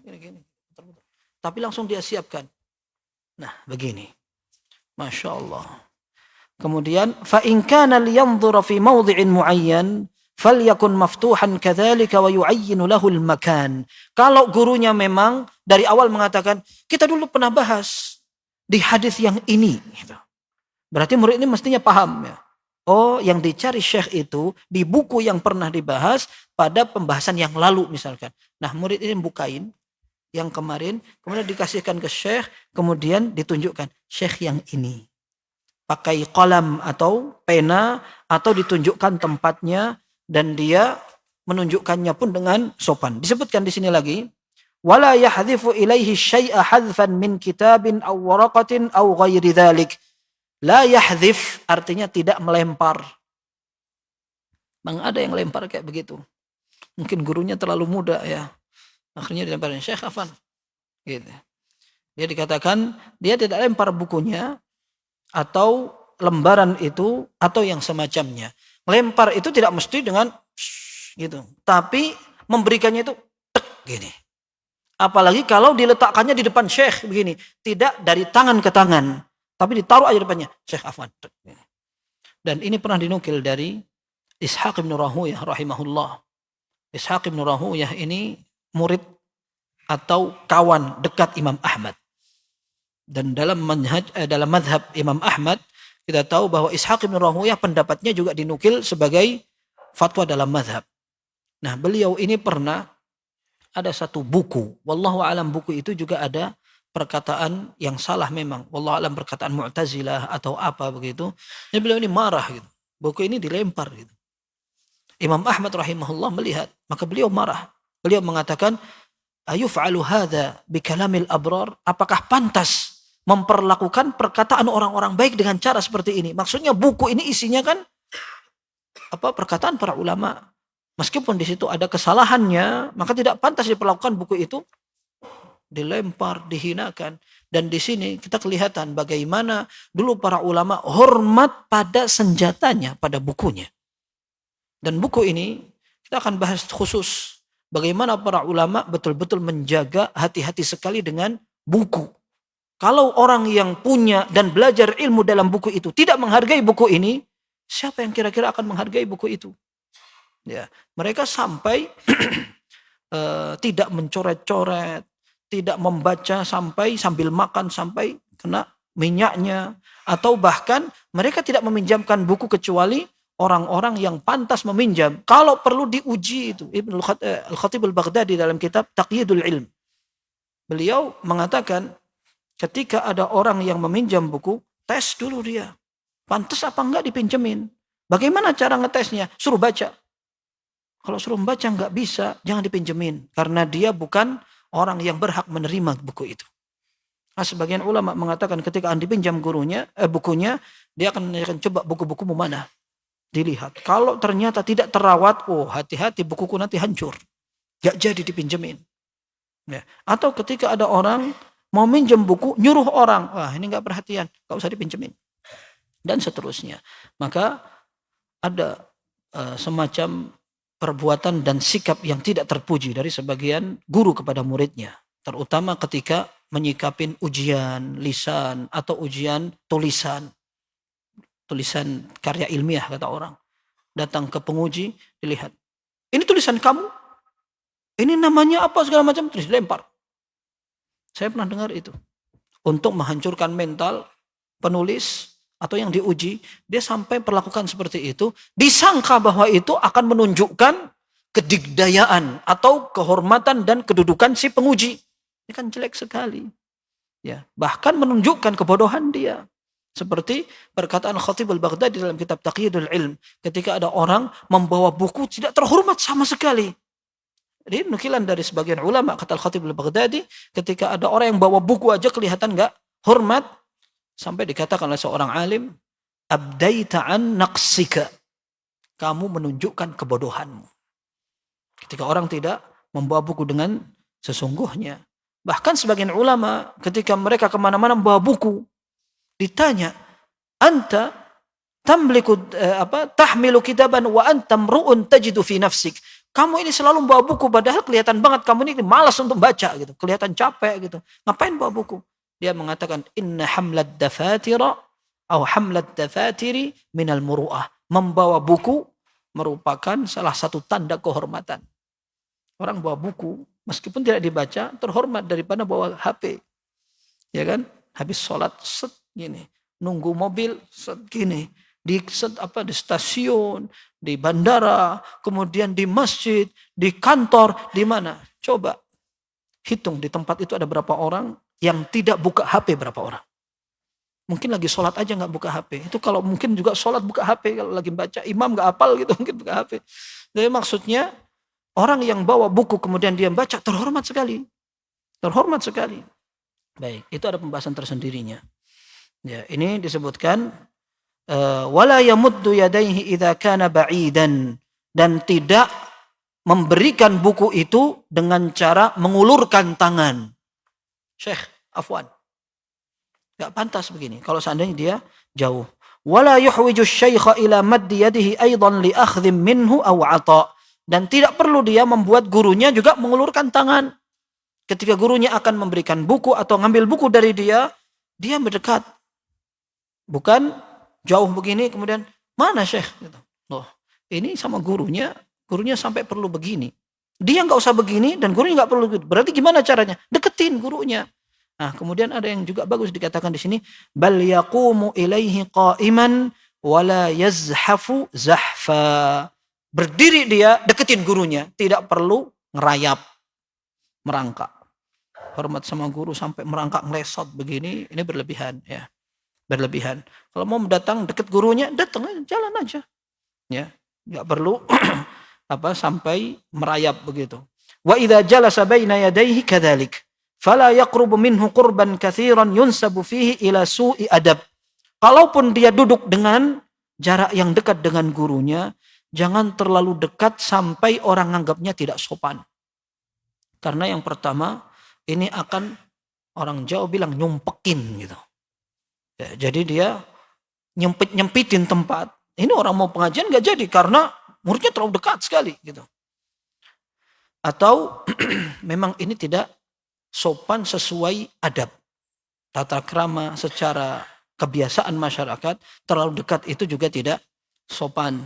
Gini. Tapi langsung dia siapkan. Nah, begini. Masya Allah. Kemudian fa in kana liyanzura fi mawdhi'in muayyan falyakun maftuhan kadzalika wa yu'ayyinu lahu al-makan. Kalau gurunya memang dari awal mengatakan, kita dulu pernah bahas di hadis yang ini gitu. Berarti murid ini mestinya paham ya. Oh, yang dicari syekh itu di buku yang pernah dibahas pada pembahasan yang lalu misalkan. Nah, murid ini bukain yang kemarin, kemudian dikasihkan ke syekh, kemudian ditunjukkan syekh yang ini. Pakai kolam atau pena atau ditunjukkan tempatnya dan dia menunjukkannya pun dengan sopan. Disebutkan di sini lagi, wala yahdhifu ilaihi syai'a hadfan min kitabin aw waraqatin aw ghairi dzalik. La yahdhif artinya tidak melempar. Memang ada yang lempar kayak begitu. Mungkin gurunya terlalu muda ya. Akhirnya dilemparin, Syekh Afan. Gitu. Dia dikatakan dia tidak lempar bukunya atau lembaran itu atau yang semacamnya. Lempar itu tidak mesti dengan gitu. Tapi memberikannya itu tek gini. Apalagi kalau diletakkannya di depan Syekh begini. Tidak dari tangan ke tangan. Tapi ditaruh aja depannya, Syekh Afwan. Dan ini pernah dinukil dari Ishaq bin Rahuyah rahimahullah. Ishaq bin Rahuyah ini murid atau kawan dekat Imam Ahmad. Dan dalam madhab Imam Ahmad, kita tahu bahwa Ishaq bin Rahuyah pendapatnya juga dinukil sebagai fatwa dalam madhab. Nah, beliau ini pernah ada satu buku. Wallahu alam buku itu juga ada perkataan yang salah memang. Wallahu alam perkataan Mu'tazilah atau apa begitu. Jadi beliau ini marah gitu. Buku ini dilempar gitu. Imam Ahmad rahimahullah melihat, maka beliau marah. Beliau mengatakan, ayuf'alu hadza bikalamil abrar? Apakah pantas memperlakukan perkataan orang-orang baik dengan cara seperti ini? Maksudnya buku ini isinya kan perkataan para ulama. Meskipun di situ ada kesalahannya, maka tidak pantas diperlakukan buku itu dilempar, dihinakan. Dan di sini kita kelihatan bagaimana dulu para ulama hormat pada senjatanya, pada bukunya. Dan buku ini kita akan bahas khusus bagaimana para ulama betul-betul menjaga hati-hati sekali dengan buku. Kalau orang yang punya dan belajar ilmu dalam buku itu tidak menghargai buku ini, siapa yang kira-kira akan menghargai buku itu? Ya, mereka sampai tidak mencoret-coret, tidak membaca sampai sambil makan sampai kena minyaknya, atau bahkan mereka tidak meminjamkan buku kecuali orang-orang yang pantas meminjam. Kalau perlu diuji itu. Ibnu Al-Khatib Al-Baghdadi dalam kitab Taqyidul Ilm, beliau mengatakan ketika ada orang yang meminjam buku, tes dulu dia. Pantas apa enggak dipinjemin. Bagaimana cara ngetesnya? Suruh baca. Kalau suruh membaca enggak bisa, jangan dipinjemin. Karena dia bukan orang yang berhak menerima buku itu. Nah, sebagian ulama mengatakan ketika dipinjam bukunya, dia akan coba buku-bukumu mana. Dilihat. Kalau ternyata tidak terawat, oh hati-hati bukuku nanti hancur. Gak jadi dipinjemin. Ya. Atau ketika ada orang mau minjem buku, nyuruh orang. Wah ini gak perhatian, gak usah dipinjemin. Dan seterusnya. Maka ada semacam perbuatan dan sikap yang tidak terpuji dari sebagian guru kepada muridnya. Terutama ketika menyikapin ujian lisan atau ujian tulisan. Tulisan karya ilmiah kata orang. Datang ke penguji, dilihat. Ini tulisan kamu? Ini namanya apa segala macam? Terus dilempar. Saya pernah dengar itu. Untuk menghancurkan mental penulis atau yang diuji, dia sampai perlakukan seperti itu, disangka bahwa itu akan menunjukkan kedigdayaan atau kehormatan dan kedudukan si penguji. Ini kan jelek sekali. Ya, bahkan menunjukkan kebodohan dia. Seperti perkataan Khatib Al-Baghdadi dalam kitab Taqyidul Ilm, ketika ada orang membawa buku tidak terhormat sama sekali. Jadi nukilan dari sebagian ulama, kata Khatib Al-Baghdadi, ketika ada orang yang bawa buku aja kelihatan enggak hormat, sampai dikatakan oleh seorang alim, abdaita an naqsika. Kamu menunjukkan kebodohanmu. Ketika orang tidak membawa buku dengan sesungguhnya. Bahkan sebagian ulama ketika mereka kemana-mana membawa buku, ditanya, anta tamliku tahmilu kitaban wa anta mru'un tajidu fi nafsik. Kamu ini selalu membawa buku padahal kelihatan banget kamu ini malas untuk baca gitu, kelihatan capek gitu. Ngapain bawa buku? Dia mengatakan inna hamlad dafatira Au hamlat dafatiri minal muru'ah. Membawa buku merupakan salah satu tanda kehormatan. Orang bawa buku, meskipun tidak dibaca, terhormat daripada bawa HP. Ya kan? Habis sholat, set gini. Nunggu mobil, set gini. Di stasiun, di bandara, kemudian di masjid, di kantor, di mana? Coba hitung di tempat itu ada berapa orang yang tidak buka HP, berapa orang. Mungkin lagi sholat aja nggak buka HP. Itu kalau mungkin juga sholat buka HP, kalau lagi baca imam nggak hafal gitu mungkin buka HP. Jadi maksudnya orang yang bawa buku kemudian dia baca terhormat sekali, terhormat sekali. Baik, itu ada pembahasan tersendirinya. Ya, ini disebutkan wala yamuddu yadayhi idza kana ba'idan, dan tidak memberikan buku itu dengan cara mengulurkan tangan. Syekh, afwan. Gak pantas begini kalau seandainya dia jauh. Wala yuhwiju syaikha ila maddi yadihi aidan li akhdhim minhu aw ata. Dan tidak perlu dia membuat gurunya juga mengulurkan tangan. Ketika gurunya akan memberikan buku atau ngambil buku dari dia mendekat. Bukan jauh begini kemudian mana Syekh? Loh, ini sama gurunya sampai perlu begini. Dia nggak usah begini dan gurunya nggak perlu begitu. Berarti gimana caranya? Deketin gurunya. Nah, kemudian ada yang juga bagus dikatakan di sini, bal yaqumu ilaihi qa'iman wala yazhafu zahfa. Berdiri dia deketin gurunya, tidak perlu ngerayap, merangkak. Hormat sama guru sampai merangkak ngelesot begini, ini berlebihan ya. Berlebihan. Kalau mau datang deket gurunya, datang aja, jalan aja. Ya, enggak perlu sampai merayap begitu. Wa idza jalasa baina yadayhi kadzalik. Fala yaqrubu minhu qurban katsiran yunsabu fihi ila su'i adab. Kalaupun dia duduk dengan jarak yang dekat dengan gurunya, jangan terlalu dekat sampai orang anggapnya tidak sopan. Karena yang pertama, ini akan orang Jawa bilang nyumpekin gitu. Ya, jadi dia nyempitin tempat. Ini orang mau pengajian gak jadi karena muridnya terlalu dekat sekali gitu. Atau memang ini tidak sopan sesuai adab. Tata krama secara kebiasaan masyarakat, terlalu dekat itu juga tidak sopan.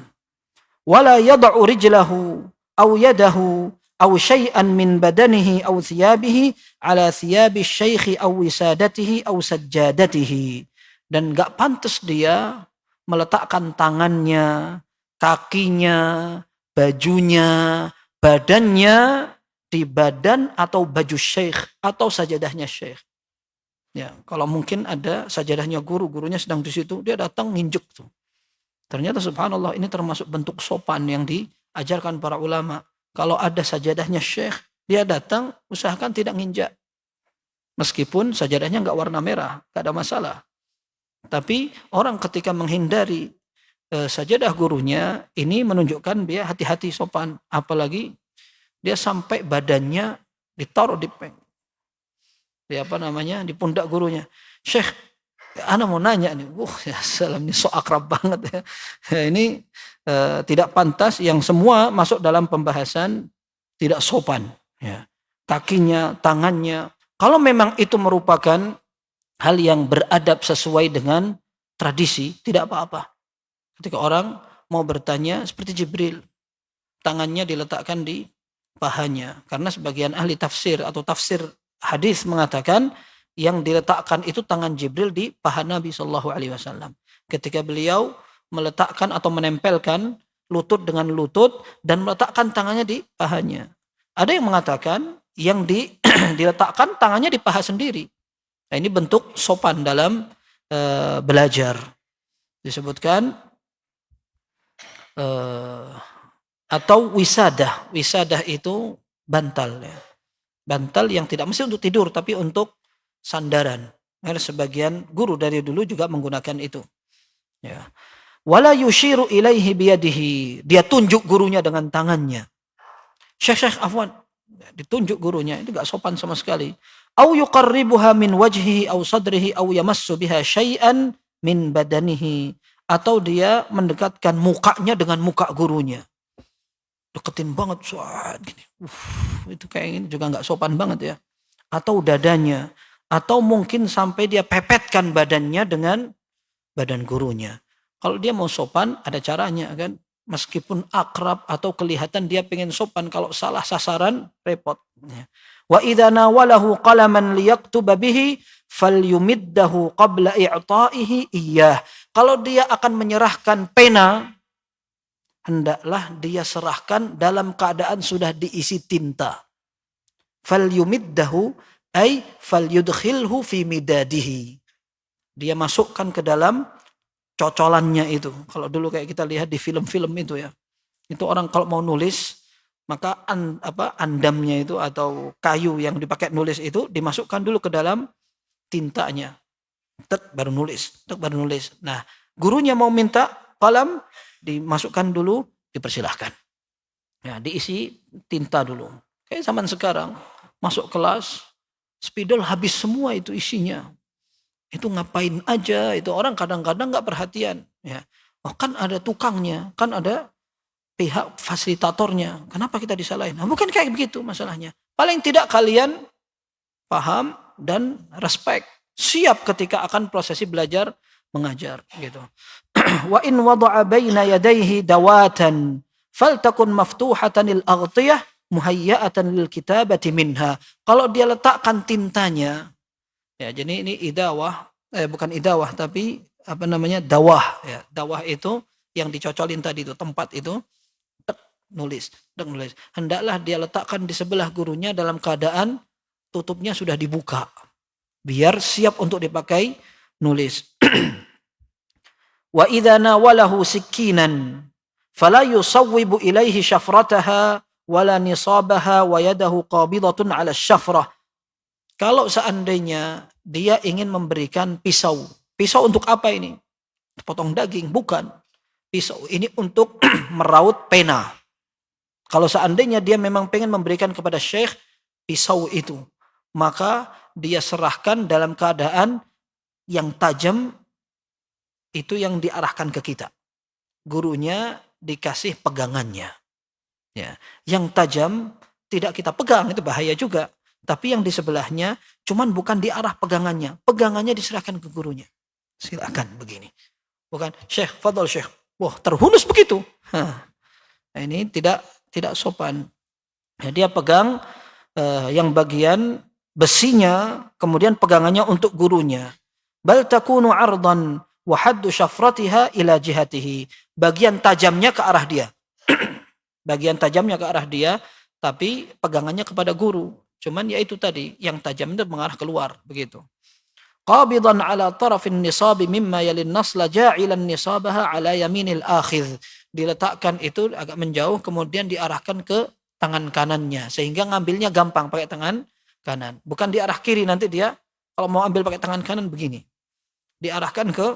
Wala yad'u rijlahu aw yadahu aw syai'an min badanihi aw thiyabihi ala thiyabi syaikhi aw wisadatihi aw sajjadatihi. Dan enggak pantas dia meletakkan tangannya, kakinya, bajunya, badannya di badan atau baju syekh atau sajadahnya syekh. Ya, kalau mungkin ada sajadahnya gurunya sedang di situ, dia datang nginjek tuh. Ternyata subhanallah ini termasuk bentuk sopan yang diajarkan para ulama. Kalau ada sajadahnya syekh, dia datang usahakan tidak nginjak. Meskipun sajadahnya enggak warna merah, enggak ada masalah. Tapi orang ketika menghindari sajadah gurunya, ini menunjukkan dia hati-hati sopan, apalagi dia sampai badannya ditaruh di pundak gurunya. Syekh, ana mau nanya nih. Ya salam, ini so akrab banget ya. Ini tidak pantas, yang semua masuk dalam pembahasan tidak sopan ya. Kakinya, tangannya. Kalau memang itu merupakan hal yang beradab sesuai dengan tradisi, tidak apa-apa. Ketika orang mau bertanya seperti Jibril, tangannya diletakkan di pahanya. Karena sebagian ahli tafsir atau tafsir hadis mengatakan yang diletakkan itu tangan Jibril di paha Nabi SAW. Ketika beliau meletakkan atau menempelkan lutut dengan lutut dan meletakkan tangannya di pahanya. Ada yang mengatakan yang diletakkan tangannya di paha sendiri. Nah, ini bentuk sopan dalam belajar. Disebutkan atau wisadah. Wisadah itu bantal ya. Bantal yang tidak mesti untuk tidur tapi untuk sandaran. Karena sebagian guru dari dulu juga menggunakan itu. Ya. Wala yushiru ilaihi biyadihi. Dia tunjuk gurunya dengan tangannya. Syekh afwan. Ditunjuk gurunya, itu gak sopan sama sekali. Au yuqarribuha min wajhihi au sadrihi au yamassu biha syai'an min badanihi. Atau dia mendekatkan mukanya dengan muka gurunya. Deketin banget gini. Itu kayak ini juga gak sopan banget ya. Atau dadanya. Atau mungkin sampai dia pepetkan badannya dengan badan gurunya. Kalau dia mau sopan, ada caranya kan. Meskipun akrab atau kelihatan dia pengen sopan, kalau salah sasaran, repot. Wa idza nawalahu qalaman liyaktuba bihi falyumiddahu qabla i'ta'ihi iyyah. Kalau dia akan menyerahkan pena, hendaklah dia serahkan dalam keadaan sudah diisi tinta. Falyumiddahu ay falyudkhilhu fi midadihi. Dia masukkan ke dalam cocolannya itu. Kalau dulu kayak kita lihat di film-film itu ya. Itu orang kalau mau nulis, maka andamnya itu atau kayu yang dipakai nulis itu dimasukkan dulu ke dalam tintanya. Tek baru nulis, tek baru nulis. Nah, gurunya mau minta kalam, dimasukkan dulu, dipersilahkan. Ya, diisi tinta dulu. Kayak zaman sekarang, masuk kelas, spidol habis semua itu isinya. Itu ngapain aja, itu orang kadang-kadang nggak perhatian. Ya. Oh kan ada tukangnya, kan ada pihak fasilitatornya. Kenapa kita disalahin? Nah, bukan kayak begitu masalahnya. Paling tidak kalian paham dan respect. Siap ketika akan prosesi belajar mengajar. Gitu. Wa in wada'a baina yadayhi dawatan faltakun maftuhatan lil aghtiyah muhayya'atan lil kitabati minha. Kalau dia letakkan tintanya, ya, jadi ini idawah, bukan idawah tapi dawah. Ya. Dawah itu yang dicocolin tadi itu, tempat itu, nulis. Hendaklah dia letakkan di sebelah gurunya dalam keadaan tutupnya sudah dibuka. Biar siap untuk dipakai nulis. Wa idza nawalahu sikinan fala yusawwibu ilaihi syafrataha wala nisabaha wa yadahu qabidatun 'ala syafrah. Kalau seandainya dia ingin memberikan pisau. Pisau untuk apa ini? Potong daging? Bukan. Pisau ini untuk meraut pena. Kalau seandainya dia memang pengen memberikan kepada syekh pisau itu, maka dia serahkan dalam keadaan yang tajam, itu yang diarahkan ke kita. Gurunya dikasih pegangannya. Ya. Yang tajam tidak kita pegang, itu bahaya juga. Tapi yang di sebelahnya cuman bukan di arah pegangannya. Pegangannya diserahkan ke gurunya. Silakan begini. Bukan, Syekh, fadol Syekh. Wah, terhunus begitu. Nah, ini tidak sopan. Ya, dia pegang yang bagian besinya, kemudian pegangannya untuk gurunya. Bal takunu ardan wa haddu syafratiha ila jihatihi. Bagian tajamnya ke arah dia. Bagian tajamnya ke arah dia, tapi pegangannya kepada guru. Cuman ya itu tadi, yang tajam itu mengarah keluar, begitu. Qabidan ala tarafin nisabi mimma yalin nasla ja'ilan nisabaha ala yaminil akhidh. Diletakkan itu agak menjauh, kemudian diarahkan ke tangan kanannya. Sehingga ngambilnya gampang pakai tangan kanan. Bukan di arah kiri, nanti dia kalau mau ambil pakai tangan kanan begini. Diarahkan ke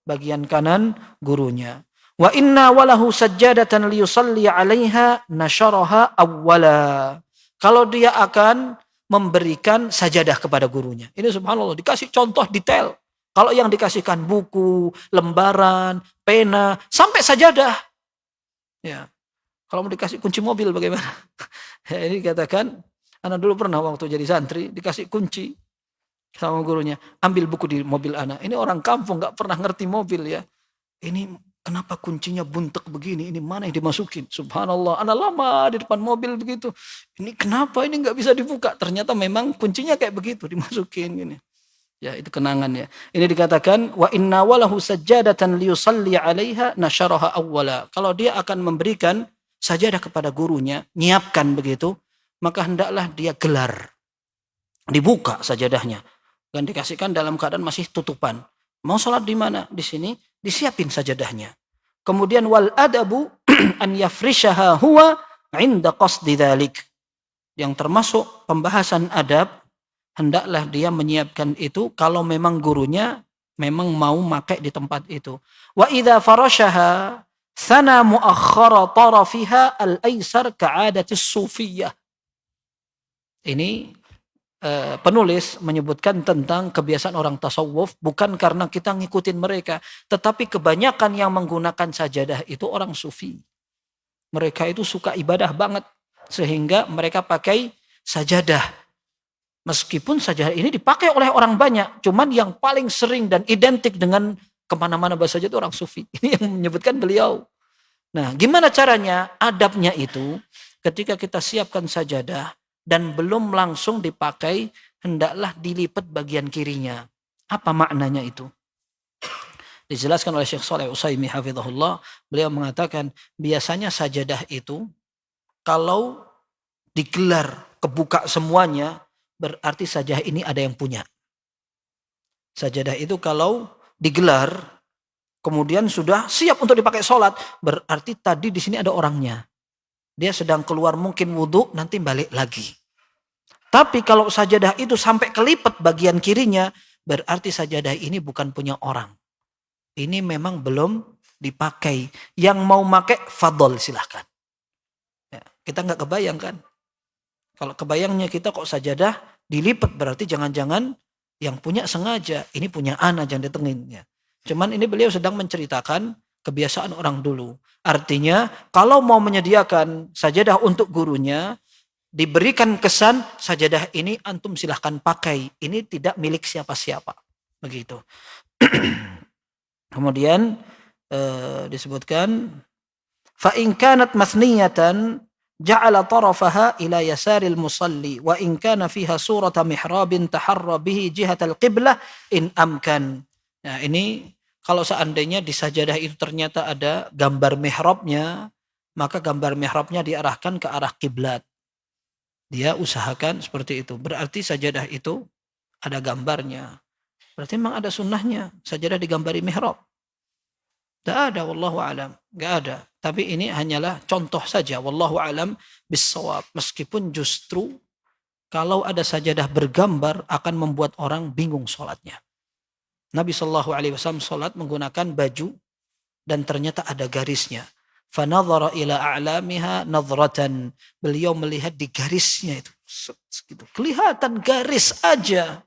bagian kanan gurunya. Wa inna walahu sajjadatan liyusalli 'alaiha nasyaraha awwala. Kalau dia akan memberikan sajadah kepada gurunya. Ini subhanallah, dikasih contoh detail. Kalau yang dikasihkan buku, lembaran, pena, sampai sajadah. Ya. Kalau mau dikasih kunci mobil bagaimana? Ya, ini katakan, anak dulu pernah waktu jadi santri, dikasih kunci sama gurunya. Ambil buku di mobil anak. Ini orang kampung, gak pernah ngerti mobil ya. Ini kenapa kuncinya buntek begini? Ini mana yang dimasukin? Subhanallah, anak lama di depan mobil begitu. Ini kenapa ini nggak bisa dibuka? Ternyata memang kuncinya kayak begitu, dimasukin gini. Ya, itu kenangan ya. Ini dikatakan wa inna walahu sajjadatan liyusalli 'alaiha nasyaraha awwala. Kalau dia akan memberikan sajadah kepada gurunya, nyiapkan begitu, maka hendaklah dia gelar. Dibuka sajadahnya dan dikasihkan dalam keadaan masih tutupan. Mau sholat di mana? Di sini disiapin sajadahnya. Kemudian wal adabu an yafrishaha huwa 'inda qasdi dzalik. Yang termasuk pembahasan adab, hendaklah dia menyiapkan itu kalau memang gurunya memang mau pakai di tempat itu. Wa idza farashaha sana muakhkhara tarafiha al-aisar ka'adati sufiyah. Ini penulis menyebutkan tentang kebiasaan orang tasawuf, bukan karena kita ngikutin mereka, tetapi kebanyakan yang menggunakan sajadah itu orang sufi. Mereka itu suka ibadah banget, sehingga mereka pakai sajadah. Meskipun sajadah ini dipakai oleh orang banyak, cuman yang paling sering dan identik dengan kemana-mana bahasa saja itu orang sufi. Ini yang menyebutkan beliau. Nah, gimana caranya? Adabnya itu ketika kita siapkan sajadah dan belum langsung dipakai, hendaklah dilipat bagian kirinya. Apa maknanya itu? Dijelaskan oleh Syekh Shalih Utsaimin hafizahullah, beliau mengatakan biasanya sajadah itu kalau digelar kebuka semuanya, berarti sajadah ini ada yang punya. Sajadah itu kalau digelar kemudian sudah siap untuk dipakai sholat, berarti tadi di sini ada orangnya. Dia sedang keluar mungkin wudhu, nanti balik lagi. Tapi kalau sajadah itu sampai kelipat bagian kirinya, berarti sajadah ini bukan punya orang. Ini memang belum dipakai. Yang mau pakai, fadol silahkan. Ya, kita nggak kebayang kan? Kalau kebayangnya kita kok sajadah dilipat, berarti jangan-jangan yang punya sengaja. Ini punya anak, jangan ditengin. Ya. Cuman ini beliau sedang menceritakan kebiasaan orang dulu. Artinya kalau mau menyediakan sajadah untuk gurunya, diberikan kesan sajadah ini antum silahkan pakai. Ini tidak milik siapa-siapa. Begitu. Kemudian disebutkan fa in kanat mathniyatan ja'ala tarafaha ila yasaril musalli wa in kana fiha surata mihrabin taharra bihi jihatal qiblah in amkan. Nah, ini kalau seandainya di sajadah itu ternyata ada gambar mihrabnya, maka gambar mihrabnya diarahkan ke arah kiblat. Dia usahakan seperti itu. Berarti sajadah itu ada gambarnya. Berarti memang ada sunnahnya sajadah digambari mihrab. Tidak ada, wallahu alam. Tidak ada. Tapi ini hanyalah contoh saja. Wallahu alam bissawab. Meskipun justru kalau ada sajadah bergambar akan membuat orang bingung sholatnya. Nabi SAW sholat menggunakan baju dan ternyata ada garisnya. Fanadhara ila a'lamiha nadhratan. Beliau melihat di garisnya itu. Kelihatan garis aja.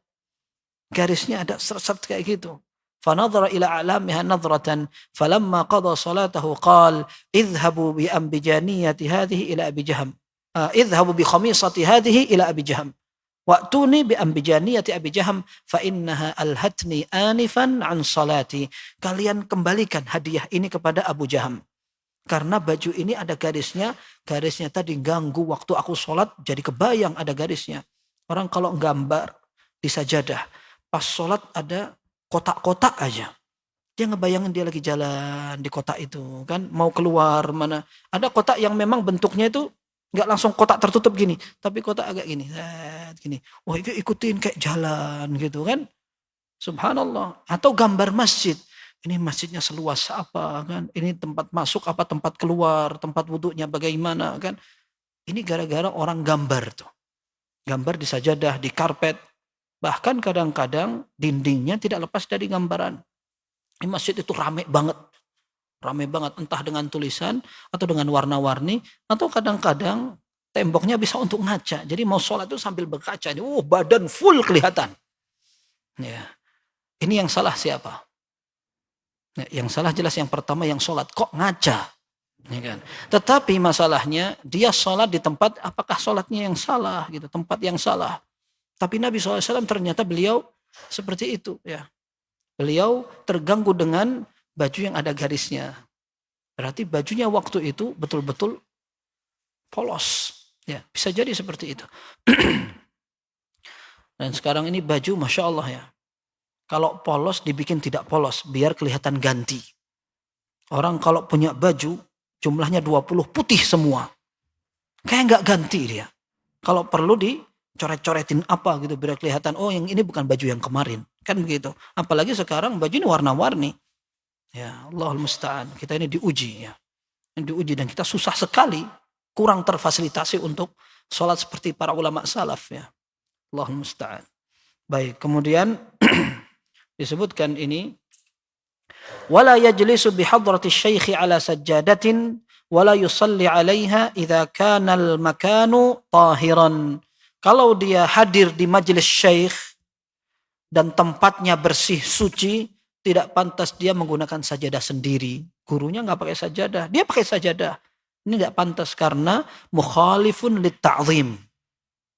Garisnya ada seret-seret kayak gitu. Fanadhara ila a'lamiha nadhratan. Falamma qada salatahu qal idhabu bi ambijaniyati hadhihi ila Abi Jaham. Idhabu bi khamisati hadhihi ila Abi Jaham. Wa'tuni bi ambijaniyati Abi Jaham fa innaha alhatni anifan an salati. Kalian kembalikan hadiah ini kepada Abu Jaham. Karena baju ini ada garisnya. Garisnya tadi ganggu waktu aku sholat. Jadi kebayang ada garisnya. Orang kalau gambar di sajadah. Pas sholat ada kotak-kotak aja. Dia ngebayangin dia lagi jalan di kotak itu. Kan mau keluar mana. Ada kotak yang memang bentuknya itu nggak langsung kotak tertutup gini, tapi kotak agak gini, gini. Wah, itu ikutin kayak jalan gitu kan? Subhanallah. Atau gambar masjid. Ini masjidnya seluas apa kan? Ini tempat masuk apa tempat keluar, tempat wudhunya bagaimana kan? Ini gara-gara orang gambar tuh. Gambar di sajadah, di karpet. Bahkan kadang-kadang dindingnya tidak lepas dari gambaran. Ini masjid itu rame banget. Ramai banget, entah dengan tulisan atau dengan warna-warni, atau kadang-kadang temboknya bisa untuk ngaca. Jadi mau sholat itu sambil berkaca, badan full kelihatan. Ya. Ini yang salah siapa? Ya, yang salah jelas yang pertama yang sholat, kok ngaca? Ya kan? Tetapi masalahnya dia sholat di tempat, apakah sholatnya yang salah? Gitu, tempat yang salah. Tapi Nabi SAW ternyata beliau seperti itu. Ya. Beliau terganggu dengan baju yang ada garisnya. Berarti bajunya waktu itu betul-betul polos. Ya, bisa jadi seperti itu. Dan sekarang ini baju Masya Allah ya. Kalau polos dibikin tidak polos. Biar kelihatan ganti. Orang kalau punya baju jumlahnya 20 putih semua. Kayak nggak ganti dia. Kalau perlu dicoret-coretin apa gitu. Biar kelihatan oh yang ini bukan baju yang kemarin. Kan begitu. Apalagi sekarang baju ini warna-warni. Ya, Allahul Musta'an. Kita ini diuji ya. Diuji dan kita susah sekali kurang terfasilitasi untuk sholat seperti para ulama salaf ya. Allahul Musta'an. Baik, kemudian disebutkan ini wala yajlisu bihadrati syaikhi ala sajjadatin wala yusalli 'alaiha idza kana al-makanu tahiran. Kalau dia hadir di majelis syekh dan tempatnya bersih suci, tidak pantas dia menggunakan sajadah sendiri. Gurunya nggak pakai sajadah, dia pakai sajadah. Ini tidak pantas karena mukhalifun litta'zim.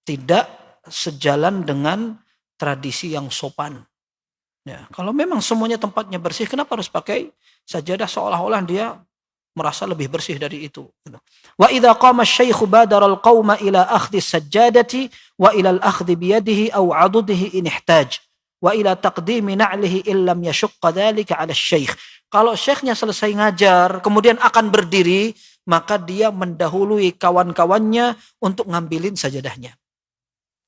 Tidak sejalan dengan tradisi yang sopan. Ya, kalau memang semuanya tempatnya bersih, kenapa harus pakai sajadah seolah-olah dia merasa lebih bersih dari itu. Wa idza qama asy-syaikhu badara al-qauma ila akhdhi as-sajjadati wa ila al-akhdhi bi yadihi aw 'adudihi in ihtaj wa ila taqdimi na'lihi illam yashqa dzalika 'ala asy-syaikh. Kalau syekhnya selesai ngajar, kemudian akan berdiri, maka dia mendahului kawan-kawannya untuk ngambilin sajadahnya.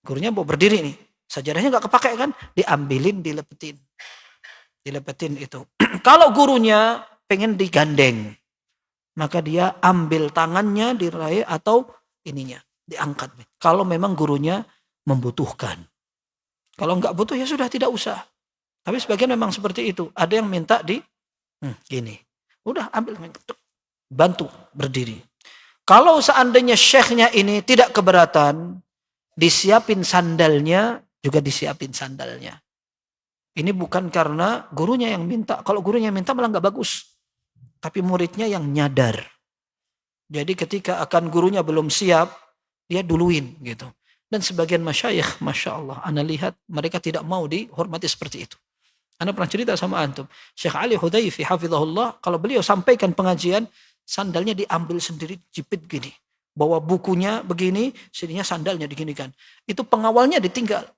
Gurunya mau berdiri nih, sajadahnya nggak kepake kan? Diambilin, dilepetin itu. Kalau gurunya pengen digandeng, maka dia ambil tangannya diraih atau ininya diangkat. Kalau memang gurunya membutuhkan. Kalau nggak butuh ya sudah tidak usah. Tapi sebagian memang seperti itu. Ada yang minta gini. Udah ambil, bantu berdiri. Kalau seandainya syekhnya ini tidak keberatan, disiapin sandalnya, juga disiapin sandalnya. Ini bukan karena gurunya yang minta. Kalau gurunya yang minta malah nggak bagus. Tapi muridnya yang nyadar. Jadi ketika akan gurunya belum siap, dia duluin gitu. Dan sebagian masyayikh, Masya Allah, Anda lihat mereka tidak mau dihormati seperti itu. Anda pernah cerita sama antum, Syekh Ali Hudayfi hafizahullah, kalau beliau sampaikan pengajian, sandalnya diambil sendiri, jepit gini. Bawa bukunya begini, sininya sandalnya diginikan. Itu pengawalnya ditinggal.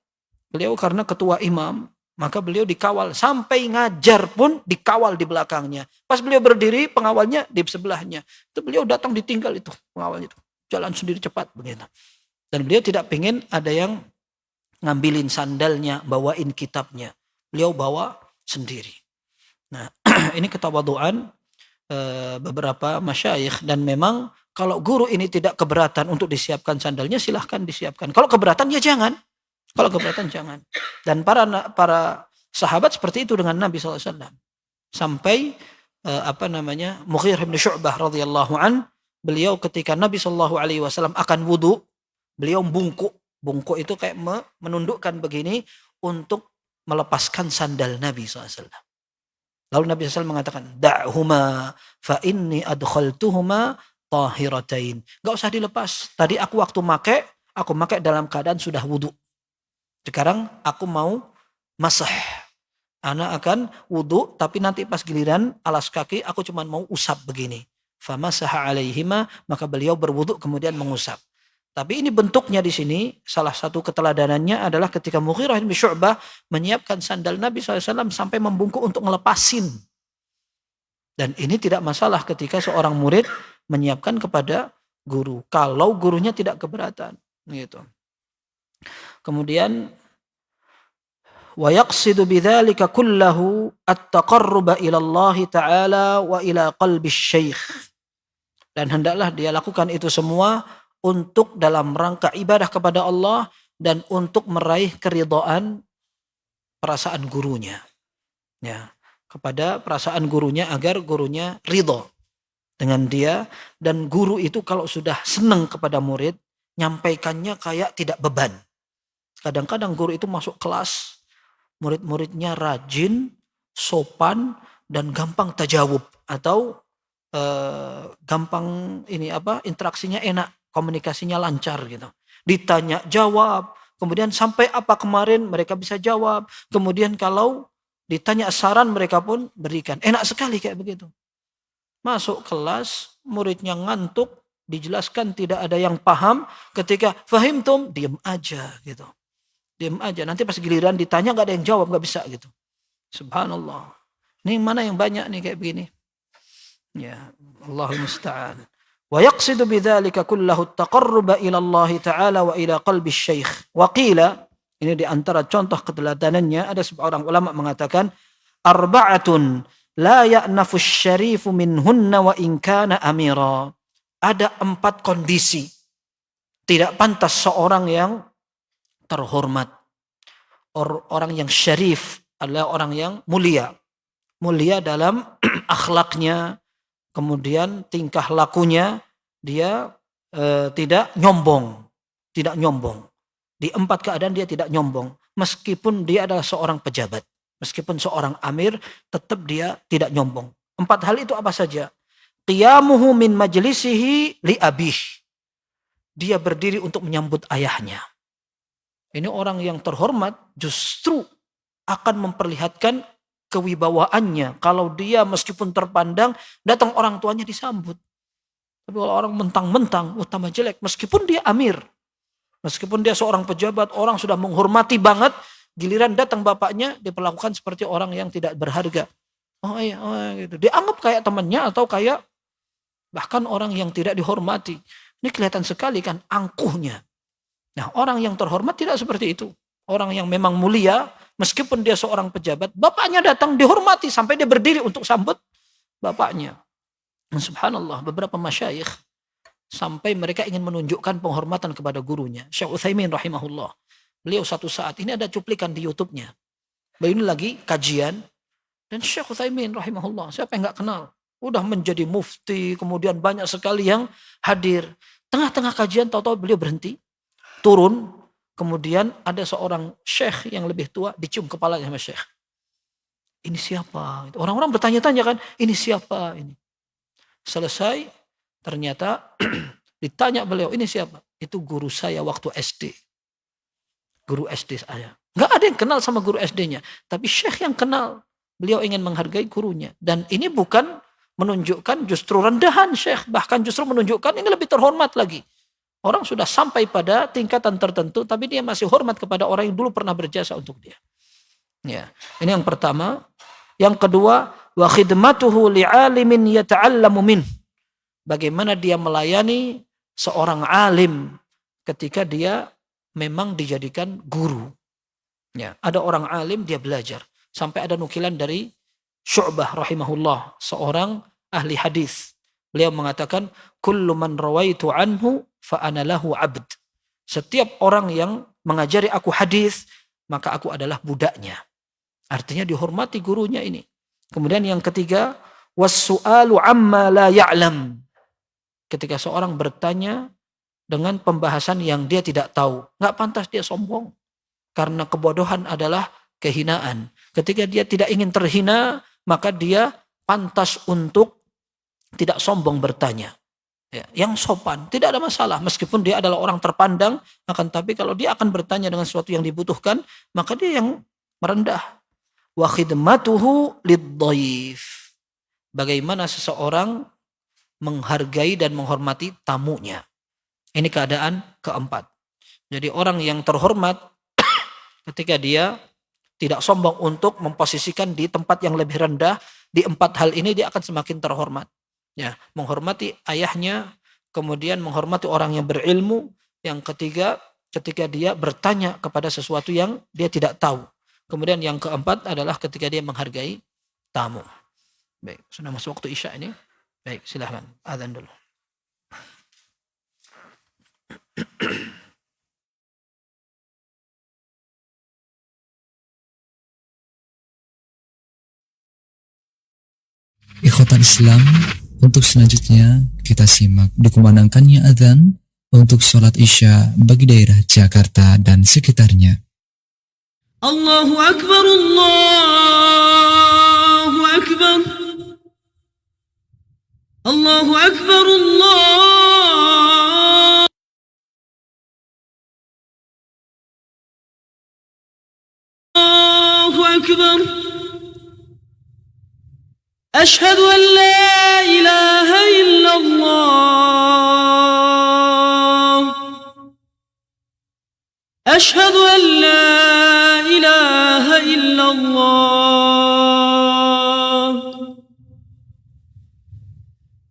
Beliau karena ketua imam, maka beliau dikawal. Sampai ngajar pun dikawal di belakangnya. Pas beliau berdiri, pengawalnya di sebelahnya. Itu beliau datang ditinggal itu, pengawalnya itu. Jalan sendiri cepat begitu. Dan beliau tidak pengen ada yang ngambilin sandalnya, bawain kitabnya. Beliau bawa sendiri. Nah, ini ketawaduan beberapa masyayikh. Dan memang kalau guru ini tidak keberatan untuk disiapkan sandalnya, silahkan disiapkan. Kalau keberatan ya jangan. Kalau keberatan jangan. Dan para sahabat seperti itu dengan Nabi SAW. Sampai Mughirah bin Syu'bah radhiyallahu an, beliau ketika Nabi SAW akan wudu, beliau bungkuk. Bungkuk itu kayak menundukkan begini untuk melepaskan sandal Nabi SAW. Lalu Nabi SAW mengatakan, da'huma fa inni adkhaltuhuma tahiratain. Gak usah dilepas. Tadi aku waktu aku pakai dalam keadaan sudah wudu. Sekarang aku mau masah. Anak akan wudu, tapi nanti pas giliran alas kaki aku cuma mau usap begini. Famasaha alaihima, maka beliau berwudu kemudian mengusap. Tapi ini bentuknya di sini, salah satu keteladanannya adalah ketika Mughirah bin Syu'bah menyiapkan sandal Nabi SAW sampai membungkuk untuk ngelepasin. Dan ini tidak masalah ketika seorang murid menyiapkan kepada guru. Kalau gurunya tidak keberatan. Gitu. Kemudian wa yaqsidu bidzalika kullahu at-taqarruba ila Allah taala wa ila qalbi syekh. Dan hendaklah dia lakukan itu semua untuk dalam rangka ibadah kepada Allah dan untuk meraih keridhaan perasaan gurunya. Ya, kepada perasaan gurunya agar gurunya ridho dengan dia. Dan guru itu kalau sudah senang kepada murid, nyampaikannya kayak tidak beban. Kadang-kadang guru itu masuk kelas, murid-muridnya rajin, sopan, dan gampang tajawub. Atau gampang interaksinya enak, komunikasinya lancar gitu. Ditanya, jawab. Kemudian sampai apa kemarin mereka bisa jawab. Kemudian kalau ditanya saran mereka pun berikan. Enak sekali kayak begitu. Masuk kelas, muridnya ngantuk, dijelaskan tidak ada yang paham. Ketika fahimtum, diam aja gitu. Diam aja. Nanti pas giliran ditanya gak ada yang jawab, gak bisa gitu. Subhanallah. Ini mana yang banyak nih kayak begini. Ya, Allahul musta'an. Wa yaqsidu bidzalika kullahu at-taqarruba ila Allah taala wa ila qalbi syekh. Wa qila, ini di antara contoh keteladanannya, ada seorang ulama mengatakan, arba'atun la ya'nafu asy-syarifu minhunna wa in kana amira. Ada 4 kondisi tidak pantas seorang yang terhormat, orang yang syarif adalah orang yang mulia. Mulia dalam akhlaknya, kemudian tingkah lakunya, dia tidak nyombong. Tidak nyombong. Di 4 keadaan dia tidak nyombong. Meskipun dia adalah seorang pejabat. Meskipun seorang amir, tetap dia tidak nyombong. 4 hal itu apa saja? Qiyamuhu min majlisihi li abih. Dia berdiri untuk menyambut ayahnya. Ini orang yang terhormat justru akan memperlihatkan kewibawaannya. Kalau dia meskipun terpandang, datang orang tuanya disambut. Tapi kalau orang mentang-mentang, utama jelek. Meskipun dia amir, meskipun dia seorang pejabat, orang sudah menghormati banget, giliran datang bapaknya, diperlakukan seperti orang yang tidak berharga. Oh iya, gitu. Dianggap kayak temannya atau kayak bahkan orang yang tidak dihormati. Ini kelihatan sekali kan angkuhnya. Nah, orang yang terhormat tidak seperti itu. Orang yang memang mulia, meskipun dia seorang pejabat, bapaknya datang dihormati sampai dia berdiri untuk sambut bapaknya. Subhanallah, beberapa masyayikh sampai mereka ingin menunjukkan penghormatan kepada gurunya. Syekh Utsaimin rahimahullah. Beliau satu saat, ini ada cuplikan di YouTube-nya. Beliau ini lagi kajian dan Syekh Utsaimin rahimahullah, siapa yang enggak kenal? Udah menjadi mufti, kemudian banyak sekali yang hadir. Tengah-tengah kajian tahu-tahu beliau berhenti, turun, kemudian ada seorang syekh yang lebih tua dicium kepalanya sama syekh. Ini siapa? Orang-orang bertanya-tanya kan, ini siapa ini? Selesai, ternyata ditanya beliau, ini siapa? Itu guru saya waktu SD. Guru SD saya. Nggak ada yang kenal sama guru SD-nya. Tapi syekh yang kenal. Beliau ingin menghargai gurunya. Dan ini bukan menunjukkan justru rendahan syekh. Bahkan justru menunjukkan ini lebih terhormat lagi. Orang sudah sampai pada tingkatan tertentu, tapi dia masih hormat kepada orang yang dulu pernah berjasa untuk dia. Ya, ini yang pertama. Yang kedua, wa khidmatuhu li'alimin yata'allamu min. Bagaimana dia melayani seorang alim ketika dia memang dijadikan guru. Ya, ada orang alim dia belajar. Sampai ada nukilan dari Syu'bah rahimahullah, seorang ahli hadis. Beliau mengatakan, kullu man rawaitu anhu fa ana lahu abd. Setiap orang yang mengajari aku hadis, maka aku adalah budaknya. Artinya dihormati gurunya ini. Kemudian yang ketiga, was-su'alu amma la ya'lam. Ketika seorang bertanya dengan pembahasan yang dia tidak tahu, nggak pantas dia sombong. Karena kebodohan adalah kehinaan. Ketika dia tidak ingin terhina, maka dia pantas untuk tidak sombong bertanya. Ya, yang sopan, tidak ada masalah. Meskipun dia adalah orang terpandang, akan tapi kalau dia akan bertanya dengan sesuatu yang dibutuhkan, maka dia yang merendah. Wa khidmatuhu lid-dhaif. Bagaimana seseorang menghargai dan menghormati tamunya. Ini keadaan keempat. Jadi orang yang terhormat ketika dia tidak sombong untuk memposisikan di tempat yang lebih rendah, di empat hal ini dia akan semakin terhormat. Ya, menghormati ayahnya, kemudian menghormati orang yang berilmu, yang ketiga ketika dia bertanya kepada sesuatu yang dia tidak tahu. Kemudian yang keempat adalah ketika dia menghargai tamu. Baik, sudah masuk waktu Isya ini. Baik, silahkan adzan dulu. Ikhwatal Islam, untuk selanjutnya kita simak dikumandangkannya adzan untuk sholat Isya bagi daerah Jakarta dan sekitarnya. Allahu Akbar, Allahu Akbar, Allahu Akbar, Allahu Akbar. Ashhadu an la ilaha illallah. Ashhadu an la ilaha illallah.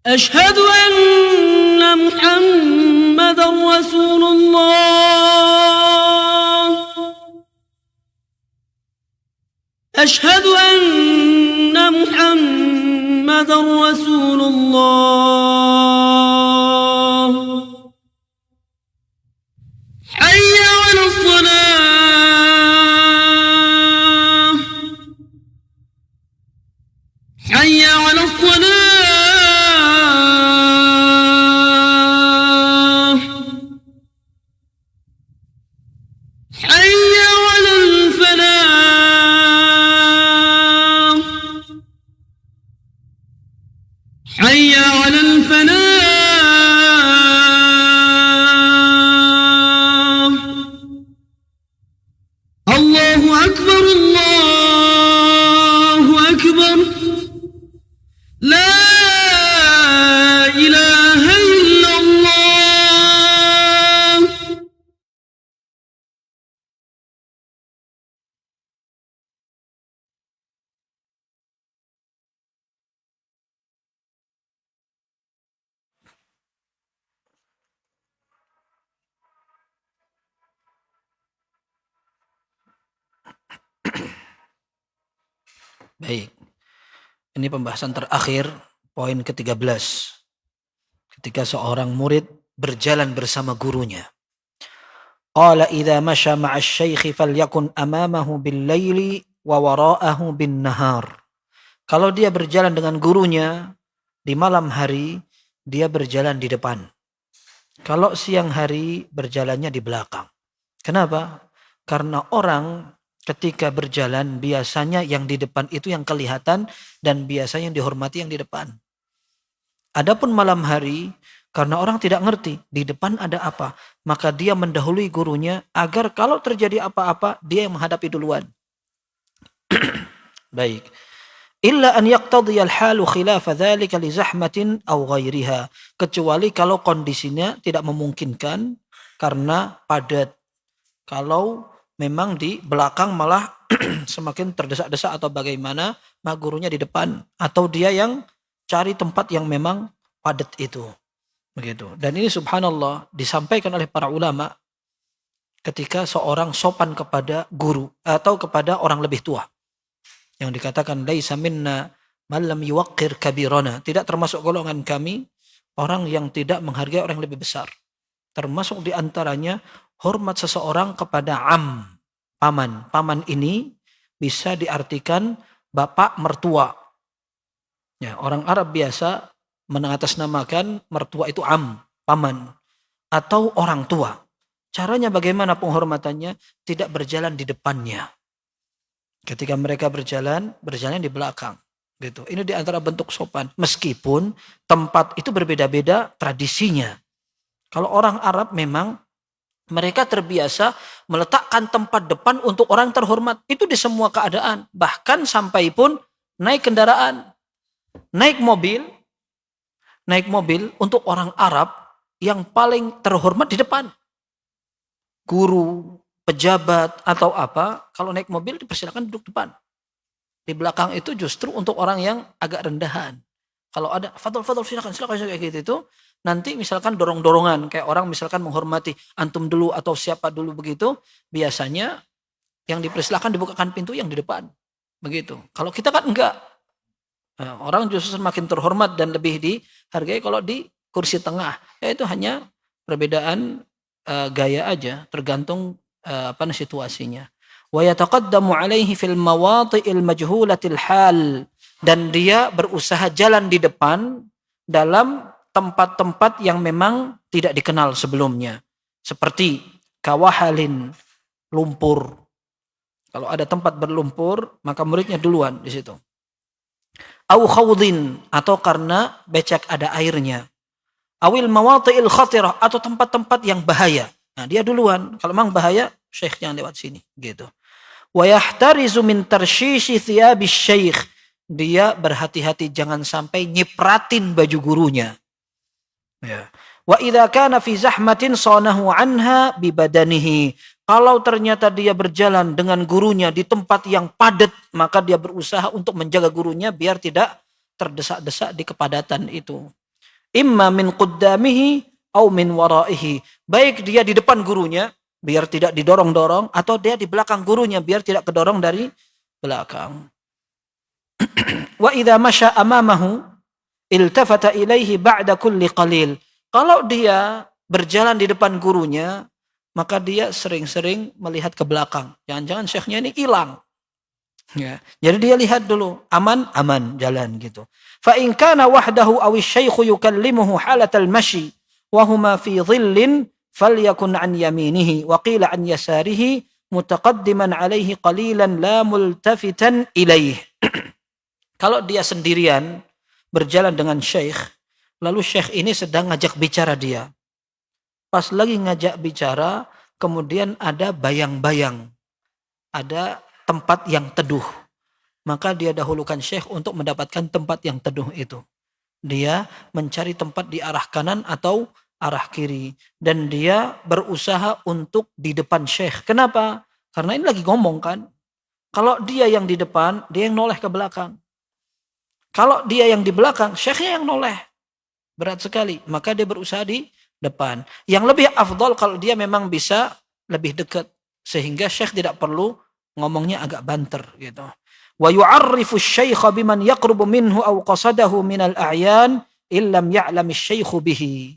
Ashhadu anna Muhammadar Rasulullah. Ashhadu anna Muhammadar Rasulullah. Hayya 'alas salah. Hayya 'alas salah. Hayya 'alal falah. Hayya 'alal falah. Baik. Ini pembahasan terakhir, poin ke-13. Ketika seorang murid berjalan bersama gurunya. Qala idza masya ma'a asy-syaikh falyakun amamahu bil-laili wa wara'ahu bin-nahar. Kalau dia berjalan dengan gurunya di malam hari, dia berjalan di depan. Kalau siang hari, berjalannya di belakang. Kenapa? Karena orang ketika berjalan biasanya yang di depan itu yang kelihatan dan biasanya yang dihormati yang di depan. Adapun malam hari, karena orang tidak ngerti di depan ada apa, maka dia mendahului gurunya agar kalau terjadi apa-apa dia yang menghadapi duluan. Baik. Illa an yaqtadhiya al-halu khilafa dzalika li zahmatin aw ghairiha. Kecuali kalau kondisinya tidak memungkinkan karena padat. Kalau memang di belakang malah semakin terdesak-desak atau bagaimana, maka gurunya di depan atau dia yang cari tempat yang memang padat itu. Begitu. Dan ini subhanallah disampaikan oleh para ulama ketika seorang sopan kepada guru atau kepada orang lebih tua. Yang dikatakan laisa minna man lam yuwaqqir kabirana, tidak termasuk golongan kami orang yang tidak menghargai orang yang lebih besar. Termasuk di antaranya hormat seseorang kepada paman. Paman ini bisa diartikan bapak mertua. Ya, orang Arab biasa mengatasnamakan mertua itu paman atau orang tua. Caranya bagaimana penghormatannya? Tidak berjalan di depannya. Ketika mereka berjalan di belakang. Gitu. Ini di antara bentuk sopan. Meskipun tempat itu berbeda-beda tradisinya. Kalau orang Arab memang mereka terbiasa meletakkan tempat depan untuk orang terhormat. Itu di semua keadaan. Bahkan sampai pun naik kendaraan. Naik mobil untuk orang Arab yang paling terhormat di depan. Guru, pejabat atau apa, kalau naik mobil dipersilakan duduk depan. Di belakang itu justru untuk orang yang agak rendahan. Kalau ada fadl silakan kayak gitu itu, nanti misalkan dorong-dorongan kayak orang misalkan menghormati antum dulu atau siapa dulu begitu, biasanya yang dipersilakan dibukakan pintu yang di depan. Begitu. Kalau kita kan enggak. Nah, orang justru semakin terhormat dan lebih dihargai kalau di kursi tengah. Ya itu hanya perbedaan gaya aja, tergantung situasinya. Wa yataqaddamu alaihi fil mawati'il majhulatil hal, dan dia berusaha jalan di depan dalam tempat-tempat yang memang tidak dikenal sebelumnya, seperti kawahalin, lumpur. Kalau ada tempat berlumpur, maka muridnya duluan di situ. Au khawdin, atau karena becek ada airnya. Awil mawati'il khatirah, atau tempat-tempat yang bahaya. Nah, dia duluan. Kalau memang bahaya, syekh jangan lewat sini, gitu. Wa yahtarizu min tarshishi thiyabis syekh. Dia berhati-hati jangan sampai nyipratin baju gurunya. Ya. Wa idza kana fi zahmatin sanahu anha bi badanihi. Kalau ternyata dia berjalan dengan gurunya di tempat yang padat, maka dia berusaha untuk menjaga gurunya biar tidak terdesak-desak di kepadatan itu. Imma min quddamihi au min waraihi. Baik dia di depan gurunya biar tidak didorong-dorong, atau dia di belakang gurunya biar tidak kedorong dari belakang. Wa idza masya amamahu iltafata ilaihi ba'da kulli qalil. Kalau dia berjalan di depan gurunya, maka dia sering-sering melihat ke belakang. Jangan-jangan syekhnya ini hilang. Ya. Jadi dia lihat dulu, aman jalan gitu. Fa in kana wahdahu aw asy-syaikhu yukallimuhu halatal mashi wa huma fi dhillin falyakun an yaminihi wa qila an yasarihi mutaqaddiman alaihi qalilan la multafitan ilaih. Kalau dia sendirian berjalan dengan syekh, lalu syekh ini sedang ngajak bicara dia. Pas lagi ngajak bicara, kemudian ada bayang-bayang. Ada tempat yang teduh. Maka dia dahulukan syekh untuk mendapatkan tempat yang teduh itu. Dia mencari tempat di arah kanan atau arah kiri. Dan dia berusaha untuk di depan syekh. Kenapa? Karena ini lagi ngomong kan. Kalau dia yang di depan, dia yang noleh ke belakang. Kalau dia yang di belakang, syekhnya yang noleh. Berat sekali. Maka dia berusaha di depan. Yang lebih afdal kalau dia memang bisa lebih dekat. Sehingga syekh tidak perlu ngomongnya agak banter gitu. Wa yu'arrifu asy-syaikha biman yaqrubu minhu aw qasadahu minal a'yan illam ya'lam asy-syaikhu bihi.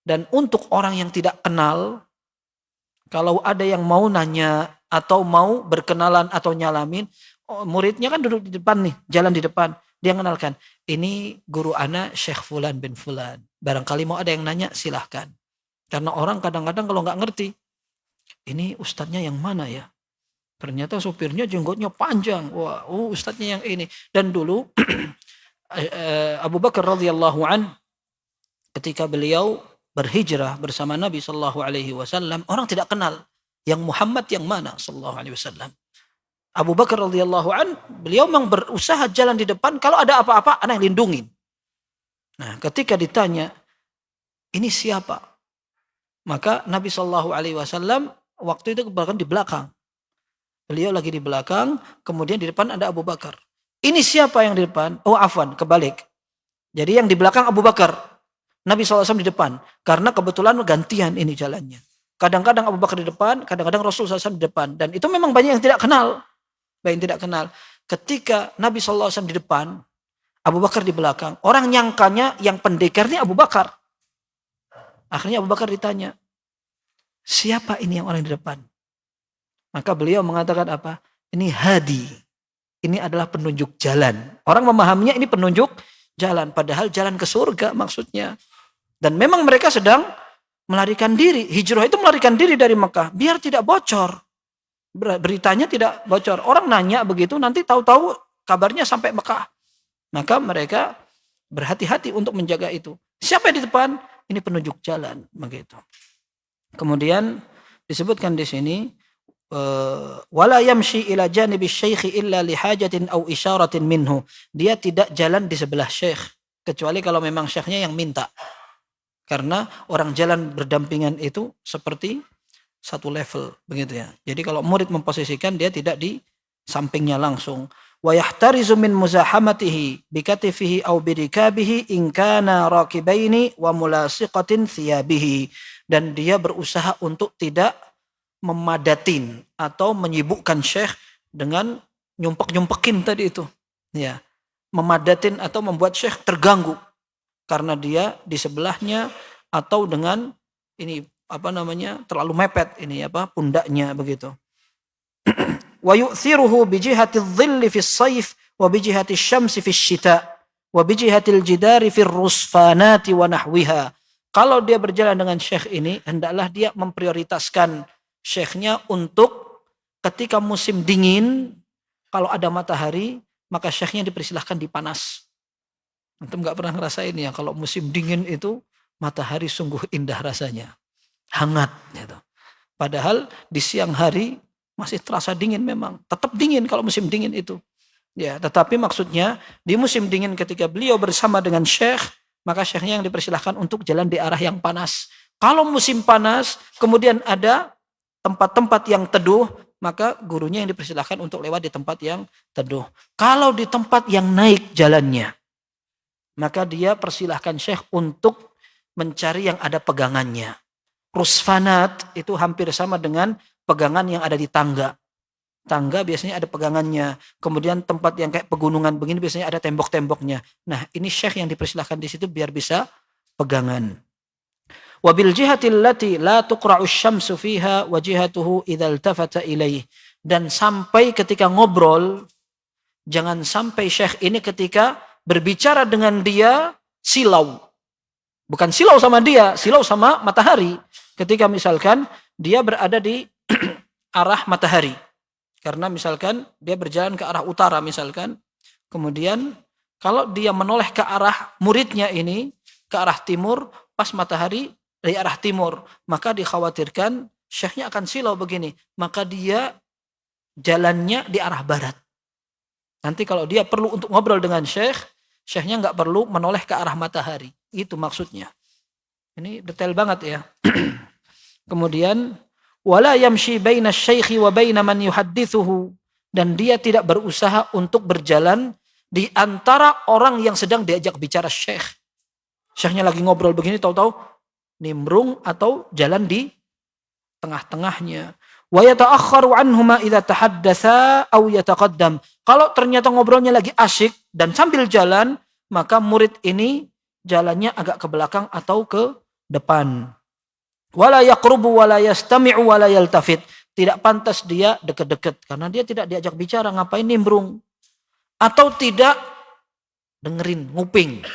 Dan untuk orang yang tidak kenal, kalau ada yang mau nanya atau mau berkenalan atau nyalamin, muridnya kan duduk di depan nih, jalan di depan. Dia mengenalkan, ini guru ana Syekh Fulan bin Fulan. Barangkali mau ada yang nanya, silahkan. Karena orang kadang-kadang kalau nggak ngerti, ini ustadznya yang mana ya? Ternyata supirnya jenggotnya panjang. Wah, ustadznya yang ini. Dan dulu Abu Bakar radhiyallahu an, ketika beliau berhijrah bersama Nabi sallallahu alaihi wasallam, orang tidak kenal yang Muhammad yang mana sallallahu alaihi wasallam. Abu Bakar radhiyallahu an, beliau memang berusaha jalan di depan, kalau ada apa-apa ana yang lindungin. Nah, ketika ditanya, ini siapa? Maka Nabi sallallahu alaihi wasallam waktu itu bahkan di belakang. Beliau lagi di belakang, kemudian di depan ada Abu Bakar. Ini siapa yang di depan? Oh, afwan, kebalik. Jadi yang di belakang Abu Bakar, Nabi SAW di depan. Karena kebetulan gantian ini jalannya. Kadang-kadang Abu Bakar di depan, kadang-kadang Rasulullah SAW di depan. Dan itu memang banyak yang tidak kenal. Banyak yang tidak kenal. Ketika Nabi SAW di depan, Abu Bakar di belakang. Orang nyangkanya yang pendekar ini Abu Bakar. Akhirnya Abu Bakar ditanya, siapa ini yang orang di depan? Maka beliau mengatakan apa? Ini hadi. Ini adalah penunjuk jalan. Orang memahaminya ini penunjuk jalan. Padahal jalan ke surga maksudnya. Dan memang mereka sedang melarikan diri. Hijrah itu melarikan diri dari Mekah. Biar tidak bocor. Beritanya tidak bocor. Orang nanya begitu, nanti tahu-tahu kabarnya sampai Mekah. Maka mereka berhati-hati untuk menjaga itu. Siapa yang di depan? Ini penunjuk jalan. Begitu. Kemudian disebutkan di sini, wala yamshi ila janibi syaikhi illa lihajatin aw isyaratin minhu. Dia tidak jalan di sebelah syekh kecuali kalau memang syekhnya yang minta. Karena orang jalan berdampingan itu seperti satu level begitu ya. Jadi kalau murid memposisikan, dia tidak di sampingnya langsung. Wa yahtarizu min muzahamatihi bikatifihi aw birikabihi in kana raqibaini wa mulasiqatin thiyabihi. Dan dia berusaha untuk tidak memadatin atau menyibukkan syekh dengan nyumpek-nyumpekin tadi itu. Ya, memadatin atau membuat syekh terganggu karena dia di sebelahnya atau dengan ini terlalu mepet ini pundaknya begitu. Wa yu'thiruhu bi jihati adh-dhilli fi as-sayf wa bi jihati asy-syamsi fi asy-syita wa bi jihati al-jidari fi ar-rusfanati wa nahwiha. Kalau dia berjalan dengan syekh ini, hendaklah dia memprioritaskan syekhnya untuk ketika musim dingin, kalau ada matahari, maka syekhnya dipersilahkan dipanas. Antum nggak pernah ngerasain ya, kalau musim dingin itu matahari sungguh indah rasanya, hangat gitu. Padahal di siang hari masih terasa dingin memang, tetap dingin kalau musim dingin itu. Ya, tetapi maksudnya di musim dingin ketika beliau bersama dengan syekh, maka syekhnya yang dipersilahkan untuk jalan di arah yang panas. Kalau musim panas, kemudian ada tempat-tempat yang teduh, maka gurunya yang dipersilahkan untuk lewat di tempat yang teduh. Kalau di tempat yang naik jalannya, maka dia persilahkan syekh untuk mencari yang ada pegangannya. Rusfanat itu hampir sama dengan pegangan yang ada di tangga. Tangga biasanya ada pegangannya. Kemudian tempat yang kayak pegunungan begini biasanya ada tembok-temboknya. Nah, ini syekh yang dipersilahkan di situ biar bisa pegangan. Wabil jihatil lati la tuqra'u syamsu fiha wa jihatuhu idza iltafata ilaih. Dan sampai ketika ngobrol, jangan sampai syekh ini ketika berbicara dengan dia silau. Bukan silau sama dia, silau sama matahari. Ketika misalkan dia berada di arah matahari. Karena misalkan dia berjalan ke arah utara misalkan. Kemudian kalau dia menoleh ke arah muridnya ini, ke arah timur, pas matahari dari arah timur. Maka dikhawatirkan syekhnya akan silau begini. Maka dia jalannya di arah barat. Nanti kalau dia perlu untuk ngobrol dengan syekh, syekhnya nggak perlu menoleh ke arah matahari. Itu maksudnya. Ini detail banget ya. Kemudian wala yamshi baina asy-syaikhi wa baina man yuhaddithuhu, dan dia tidak berusaha untuk berjalan di antara orang yang sedang diajak bicara syekh. Syekhnya lagi ngobrol begini tahu-tahu nimbrung atau jalan di tengah-tengahnya. Wa yata'akhkharu anhuma idza tahaddatsa aw yataqaddam. Kalau ternyata ngobrolnya lagi asyik dan sambil jalan, maka murid ini jalannya agak ke belakang atau ke depan. Wala yaqrubu wala yastami'u wala yaltafit. Tidak pantas dia dekat-dekat karena dia tidak diajak bicara, ngapain nimbrung? Atau tidak dengerin, nguping.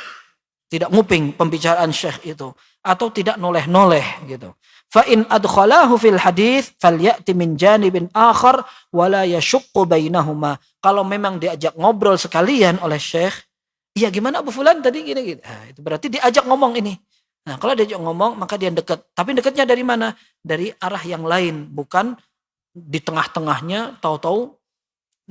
Tidak nguping pembicaraan syekh itu atau tidak noleh-noleh gitu. Fa in adkhalahu fil hadits falyati min janibin akhar wala yashuqqu bainahuma. Kalau memang diajak ngobrol sekalian oleh syekh, iya gimana Abu Fulan tadi gini. Nah, itu berarti diajak ngomong ini. Nah, kalau diajak ngomong maka dia dekat. Tapi dekatnya dari mana? Dari arah yang lain, bukan di tengah-tengahnya tahu-tahu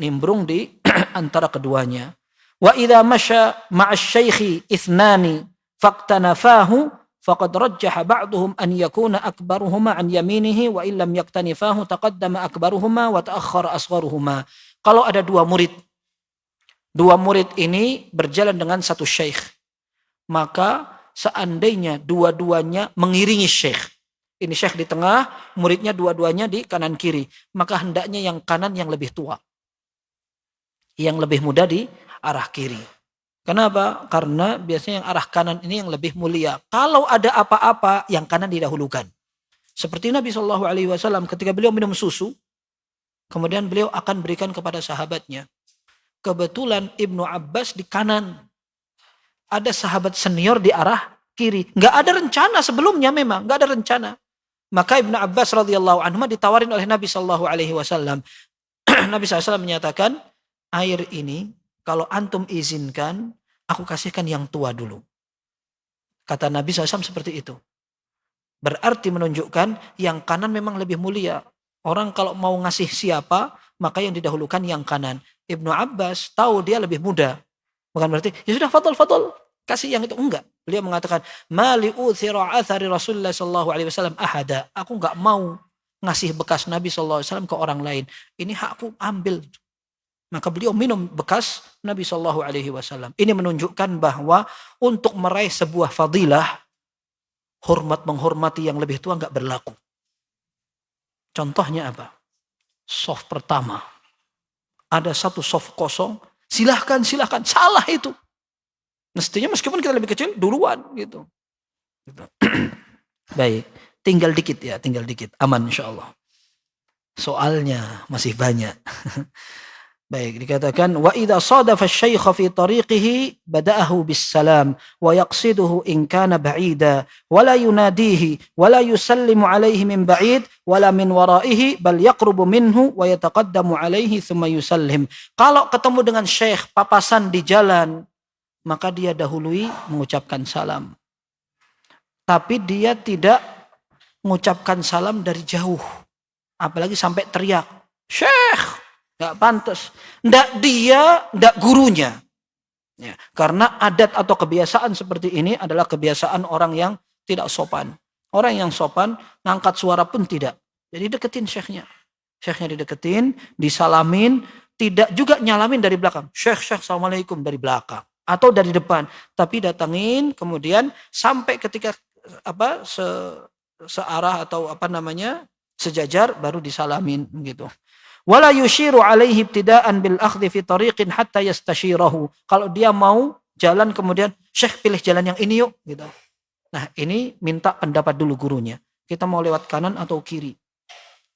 nimbrung di antara keduanya. Wa idza masya ma'asy syaikhi ithnani faqtanafahu faqad rajjaha ba'duhum an yakuna akbaruhuma an yaminihi wa illam yaktanifahu taqaddama akbaruhuma wa ta'akhkhara asgharuhuma. Kalau ada dua murid ini berjalan dengan satu syekh, maka seandainya dua-duanya mengiringi syekh, ini syekh di tengah, muridnya dua-duanya di kanan kiri, maka hendaknya yang kanan yang lebih tua, yang lebih muda di arah kiri. Kenapa? Karena biasanya yang arah kanan ini yang lebih mulia. Kalau ada apa-apa, yang kanan didahulukan. Seperti Nabi SAW ketika beliau minum susu, kemudian beliau akan berikan kepada sahabatnya. Kebetulan Ibnu Abbas di kanan. Ada sahabat senior di arah kiri. Nggak ada rencana sebelumnya memang. Nggak ada rencana. Maka Ibnu Abbas radhiyallahu anhu ditawarin oleh Nabi SAW. Nabi SAW menyatakan, air ini kalau antum izinkan, aku kasihkan yang tua dulu. Kata Nabi SAW seperti itu. Berarti menunjukkan yang kanan memang lebih mulia. Orang kalau mau ngasih siapa, maka yang didahulukan yang kanan. Ibnu Abbas tahu dia lebih muda. Bukan berarti, ya sudah fadol, kasih yang itu. Enggak. Beliau mengatakan, mali uthira athari Rasulullah SAW ahada. Aku enggak mau ngasih bekas Nabi SAW ke orang lain. Ini hakku, ambil. Maka beliau minum bekas Nabi SAW. Ini menunjukkan bahwa untuk meraih sebuah fadilah, hormat menghormati yang lebih tua enggak berlaku. Contohnya apa? Soft pertama. Ada satu soft kosong. Silahkan. Salah itu. Mestinya meskipun kita lebih kecil, duluan gitu. Baik. Tinggal dikit. Aman insyaAllah. Soalnya masih banyak. Baik, dikatakan wa idza sadafa asy-syaikha fi tariqihi bada'ahu bis-salam wa yaqsiduhu in kana ba'ida wa la yunadihi wa la yusallimu alayhi min ba'id wa la min wara'ihi bal yaqrubu minhu wa yataqaddamu alayhi thumma yusallim. Kalau ketemu dengan syekh papasan di jalan, maka dia dahului mengucapkan salam. Tapi dia tidak mengucapkan salam dari jauh. Apalagi sampai teriak, "Syekh!" Gak pantas. Ndak dia, ndak gurunya. Ya, karena adat atau kebiasaan seperti ini adalah kebiasaan orang yang tidak sopan. Orang yang sopan, ngangkat suara pun tidak. Jadi deketin syekhnya. Syekhnya dideketin, disalamin, tidak juga nyalamin dari belakang. Syekh, assalamualaikum dari belakang. Atau dari depan. Tapi datangin, kemudian sampai ketika searah atau sejajar, baru disalamin gitu. Wala yushiru alaihi ibtida'an bil akhdhi fi tariqin hatta yastashirahu. Kalau dia mau jalan kemudian, Syekh pilih jalan yang ini yuk gitu. Nah, ini minta pendapat dulu gurunya. Kita mau lewat kanan atau kiri.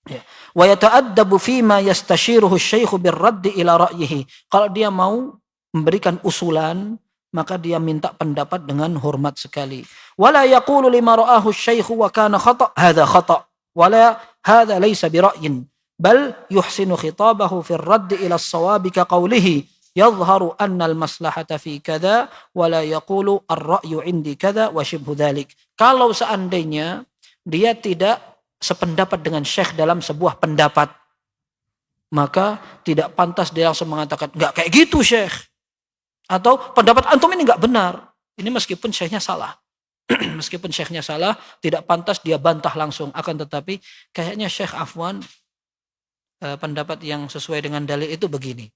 Ya. Wa yata'addabu fima yastashiruhu asy-syaikhu birraddi ila ra'yihi. Kalau dia mau memberikan usulan, maka dia minta pendapat dengan hormat sekali. Wala yaqulu lima ra'ahu asy-syaikhu wa kana khata', hadza khata'. Wala hadza laysa bi ra'yin. Bal yuhsinu khitabahu fi ar-radd ila as-sawabi ka qawlihi yadhharu anna al-maslahata fi kadza wa la yaqulu ar-ra'yu 'indi kadza wa shibhu dzalik. Kalau seandainya dia tidak sependapat dengan syekh dalam sebuah pendapat, maka tidak pantas dia langsung mengatakan enggak kayak gitu syekh. Atau pendapat antum ini enggak benar. Ini meskipun syekhnya salah. Meskipun syekhnya salah, tidak pantas dia bantah langsung. Akan tetapi kayaknya syekh afwan, pendapat yang sesuai dengan dalil itu begini.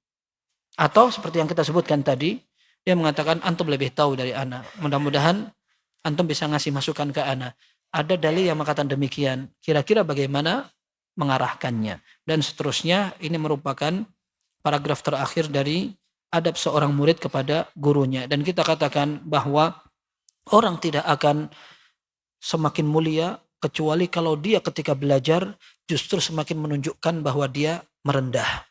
Atau seperti yang kita sebutkan tadi, dia mengatakan antum lebih tahu dari ana. Mudah-mudahan antum bisa ngasih masukan ke ana. Ada dalil yang mengatakan demikian. Kira-kira bagaimana mengarahkannya. Dan seterusnya, ini merupakan paragraf terakhir dari adab seorang murid kepada gurunya. Dan kita katakan bahwa orang tidak akan semakin mulia kecuali kalau dia ketika belajar justru semakin menunjukkan bahwa dia merendah.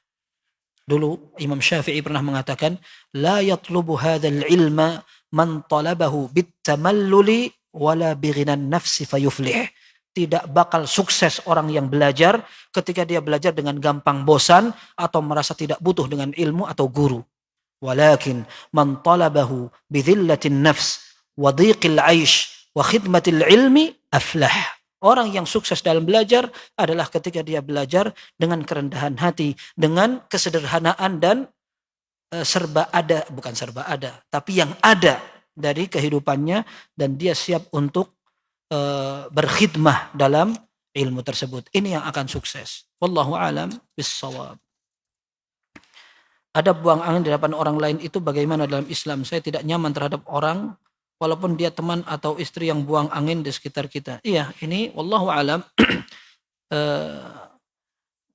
Dulu Imam Syafi'i pernah mengatakan, la yatlubu hadzal ilma man talabahu bitamalluli wala bighinan nafsi fayuflih. Tidak bakal sukses orang yang belajar ketika dia belajar dengan gampang bosan atau merasa tidak butuh dengan ilmu atau guru. Walakin man talabahu bidhillatin nafs wa dhiqil aish wa khidmatil ilmi aflah. Orang yang sukses dalam belajar adalah ketika dia belajar dengan kerendahan hati, dengan kesederhanaan dan bukan serba ada, tapi yang ada dari kehidupannya, dan dia siap untuk berkhidmah dalam ilmu tersebut. Ini yang akan sukses. Wallahu alam bissawab. Ada buang angin di hadapan orang lain itu bagaimana dalam Islam? Saya tidak nyaman terhadap orang walaupun dia teman atau istri yang buang angin di sekitar kita. Iya, ini wallahu alam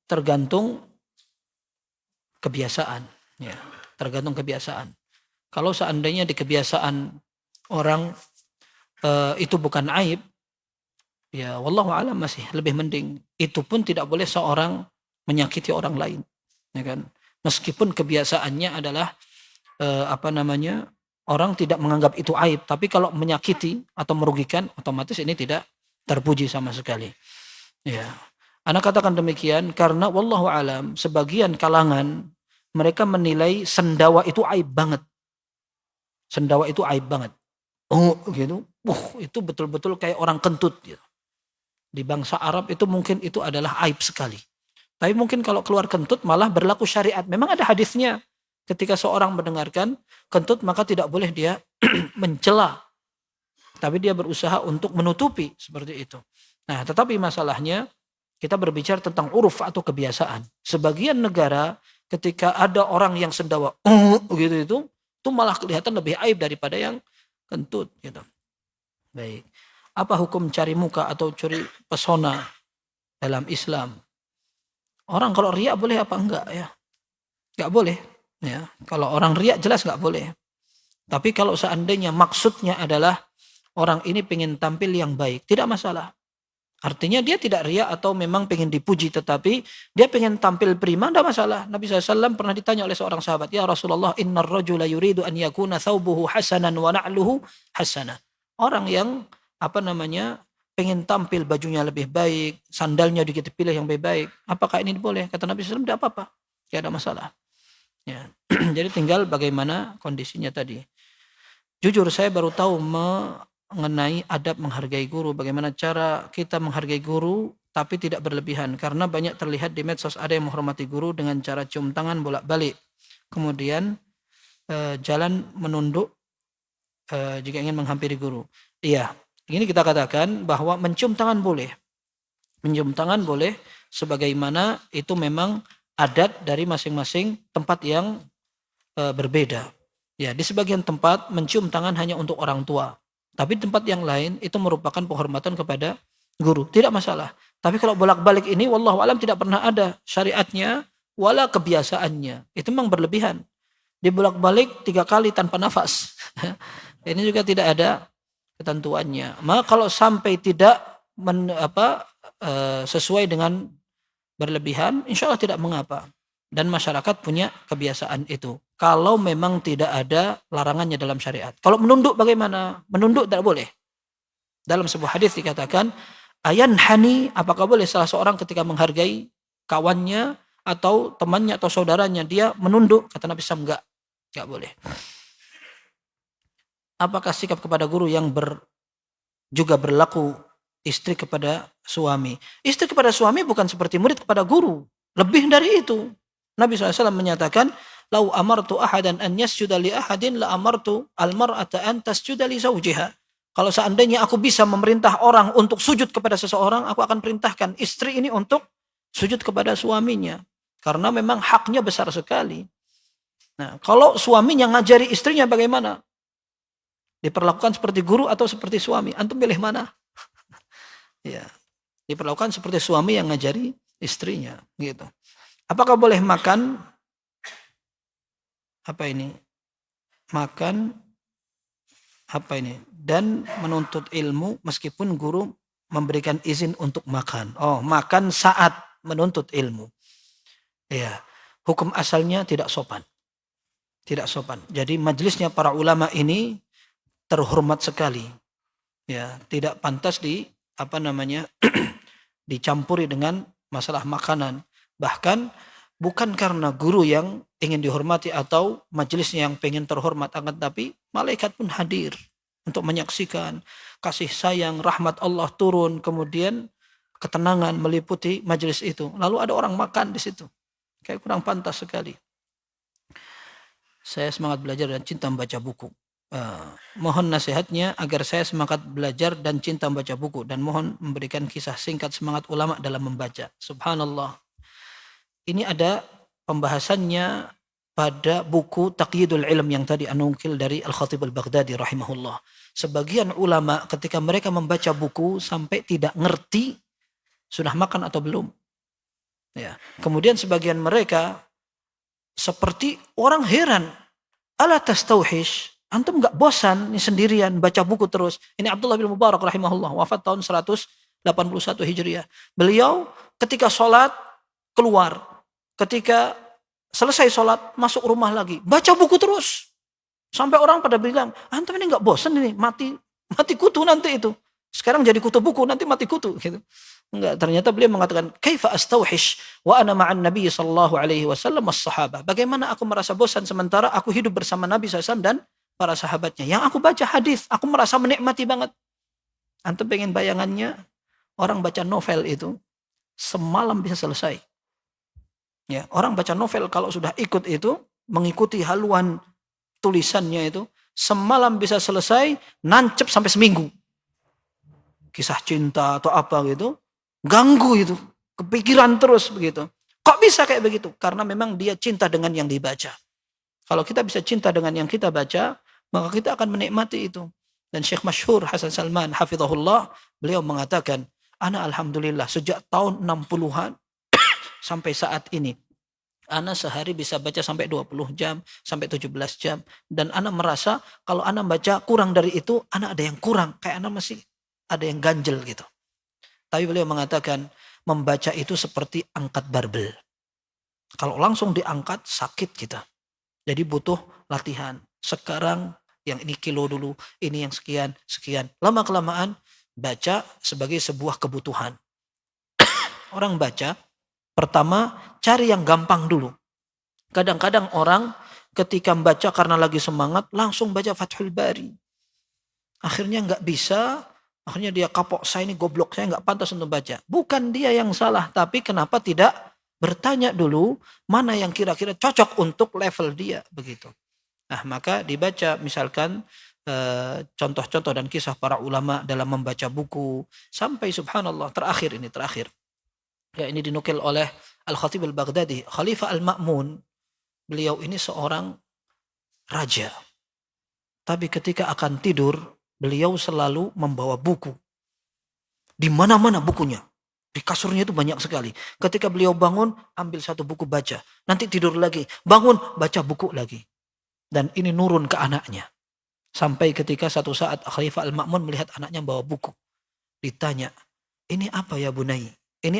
tergantung kebiasaan. Ya, tergantung kebiasaan. Kalau seandainya di kebiasaan orang itu bukan aib, ya wallahu alam masih lebih mending. Itu pun tidak boleh seorang menyakiti orang lain, ya kan? Meskipun kebiasaannya adalah orang tidak menganggap itu aib, tapi kalau menyakiti atau merugikan, otomatis ini tidak terpuji sama sekali. Ya, Ana katakan demikian karena wallahu alam sebagian kalangan mereka menilai sendawa itu aib banget. Sendawa itu aib banget. Oh gitu, itu betul-betul kayak orang kentut gitu. Di bangsa Arab itu mungkin itu adalah aib sekali. Tapi mungkin kalau keluar kentut malah berlaku syariat. Memang ada hadisnya. Ketika seorang mendengarkan kentut maka tidak boleh dia mencela. Tapi dia berusaha untuk menutupi seperti itu. Nah, tetapi masalahnya kita berbicara tentang uruf atau kebiasaan. Sebagian negara ketika ada orang yang sendawa gitu itu malah kelihatan lebih aib daripada yang kentut gitu. Baik. Apa hukum cari muka atau curi pesona dalam Islam? Orang kalau riak boleh apa enggak ya? Enggak boleh ya. Kalau orang riak jelas enggak boleh. Tapi kalau seandainya maksudnya adalah orang ini pengen tampil yang baik, tidak masalah. Artinya dia tidak riak atau memang pengen dipuji, tetapi dia pengen tampil prima, tidak masalah. Nabi SAW pernah ditanya oleh seorang sahabat, ya Rasulullah, innar rajula yuridu an yakuna thawbuhu hasanan wa na'luhu hasanah. Orang yang pengen tampil bajunya lebih baik, sandalnya dikit pilih yang lebih baik. Apakah ini boleh? Kata Nabi SAW, tidak apa-apa, tidak ada masalah. Ya. Jadi tinggal bagaimana kondisinya tadi. Jujur saya baru tahu mengenai adab menghargai guru. Bagaimana cara kita menghargai guru tapi tidak berlebihan. Karena banyak terlihat di medsos ada yang menghormati guru dengan cara cium tangan bolak-balik. Kemudian jalan menunduk jika ingin menghampiri guru. Iya, ini kita katakan bahwa mencium tangan boleh. Mencium tangan boleh sebagaimana itu memang adat dari masing-masing tempat yang berbeda. Ya, di sebagian tempat mencium tangan hanya untuk orang tua. Tapi tempat yang lain itu merupakan penghormatan kepada guru. Tidak masalah. Tapi kalau bolak-balik ini wallahu alam tidak pernah ada syariatnya wala kebiasaannya. Itu memang berlebihan. Dibolak-balik 3 kali tanpa nafas. Ini juga tidak ada ketentuannya. Maka kalau sampai tidak sesuai dengan berlebihan, insya Allah tidak mengapa. Dan masyarakat punya kebiasaan itu. Kalau memang tidak ada larangannya dalam syariat. Kalau menunduk bagaimana? Menunduk tidak boleh. Dalam sebuah hadis dikatakan, ayan hani, apakah boleh salah seorang ketika menghargai kawannya atau temannya atau saudaranya, dia menunduk? Kata Nabi SAW, enggak boleh. Apakah sikap kepada guru yang juga berlaku istri kepada suami? Istri kepada suami bukan seperti murid kepada guru. Lebih dari itu. Nabi SAW menyatakan, lau amartu ahadan an yasjuda li ahadin la amartu al-mar'ata an tasjuda li zawjiha. Kalau seandainya aku bisa memerintah orang untuk sujud kepada seseorang, aku akan perintahkan istri ini untuk sujud kepada suaminya. Karena memang haknya besar sekali. Nah, kalau suaminya ngajari istrinya bagaimana? Diperlakukan seperti guru atau seperti suami? Antum pilih mana? Ya, diperlakukan seperti suami yang ngajari istrinya gitu. Apakah boleh makan apa ini? Makan apa ini? Dan menuntut ilmu meskipun guru memberikan izin untuk makan. Oh, makan saat menuntut ilmu. Ya, hukum asalnya tidak sopan. Tidak sopan. Jadi majelisnya para ulama ini terhormat sekali. Ya, tidak pantas dicampuri dengan masalah makanan. Bahkan bukan karena guru yang ingin dihormati atau majelisnya yang pengen terhormat, akan tapi malaikat pun hadir untuk menyaksikan kasih sayang, rahmat Allah turun, kemudian ketenangan meliputi majelis itu. Lalu ada orang makan di situ. Kayak kurang pantas sekali. Saya semangat belajar dan cinta membaca buku. Mohon nasihatnya agar saya semangat belajar dan cinta membaca buku, dan mohon memberikan kisah singkat semangat ulama dalam membaca. Subhanallah. Ini ada pembahasannya pada buku Taqyidul Ilm yang tadi anungkil dari Al-Khatib Al-Baghdadi rahimahullah. Sebagian ulama ketika mereka membaca buku sampai tidak ngerti sudah makan atau belum. Ya. Kemudian sebagian mereka seperti orang heran. Ala tastauhish, antum enggak bosan nih sendirian baca buku terus. Ini Abdullah bin Mubarak rahimahullah, wafat tahun 181 Hijriah. Beliau ketika sholat keluar, ketika selesai sholat masuk rumah lagi, baca buku terus. Sampai orang pada bilang, antum ini enggak bosan ini, mati kutu nanti itu. Sekarang jadi kutu buku, nanti mati kutu gitu. Enggak, ternyata beliau mengatakan, "Kaifa astauhish wa ana ma'an Nabi sallallahu alaihi wasallam was-sahabah." Bagaimana aku merasa bosan sementara aku hidup bersama Nabi SAW dan para sahabatnya. Yang aku baca hadis, aku merasa menikmati banget. Antum pengen bayangannya orang baca novel itu semalam bisa selesai. Ya, orang baca novel kalau sudah ikut itu, mengikuti haluan tulisannya itu, semalam bisa selesai, nancep sampai seminggu. Kisah cinta atau apa gitu, ganggu itu, kepikiran terus begitu. Kok bisa kayak begitu? Karena memang dia cinta dengan yang dibaca. Kalau kita bisa cinta dengan yang kita baca, maka kita akan menikmati itu. Dan Syekh Masyhur Hasan Salman hafizahullah, beliau mengatakan, ana alhamdulillah sejak tahun 60-an sampai saat ini, ana sehari bisa baca sampai 20 jam, sampai 17 jam. Dan ana merasa kalau ana baca kurang dari itu, ana ada yang kurang. Kayak ana masih ada yang ganjel gitu. Tapi beliau mengatakan, membaca itu seperti angkat barbel. Kalau langsung diangkat, sakit kita. Jadi butuh latihan. Sekarang yang ini kilo dulu, ini yang sekian. Lama-kelamaan, baca sebagai sebuah kebutuhan. Orang baca, pertama cari yang gampang dulu. Kadang-kadang orang ketika membaca karena lagi semangat, langsung baca Fathul Bari. Akhirnya nggak bisa, akhirnya dia kapok, saya ini goblok, saya nggak pantas untuk baca. Bukan dia yang salah, tapi kenapa tidak bertanya dulu mana yang kira-kira cocok untuk level dia begitu. Nah, maka dibaca misalkan contoh-contoh dan kisah para ulama dalam membaca buku sampai subhanallah terakhir. Ya, ini dinukil oleh Al-Khatib Al-Baghdadi, Khalifah Al-Ma'mun. Beliau ini seorang raja. Tapi ketika akan tidur, beliau selalu membawa buku. Di mana-mana bukunya. Di kasurnya itu banyak sekali. Ketika beliau bangun, ambil satu buku baca. Nanti tidur lagi. Bangun, baca buku lagi. Dan ini nurun ke anaknya. Sampai ketika satu saat Khalifah Al-Ma'mun melihat anaknya bawa buku. Ditanya, ini apa ya Bunai? Ini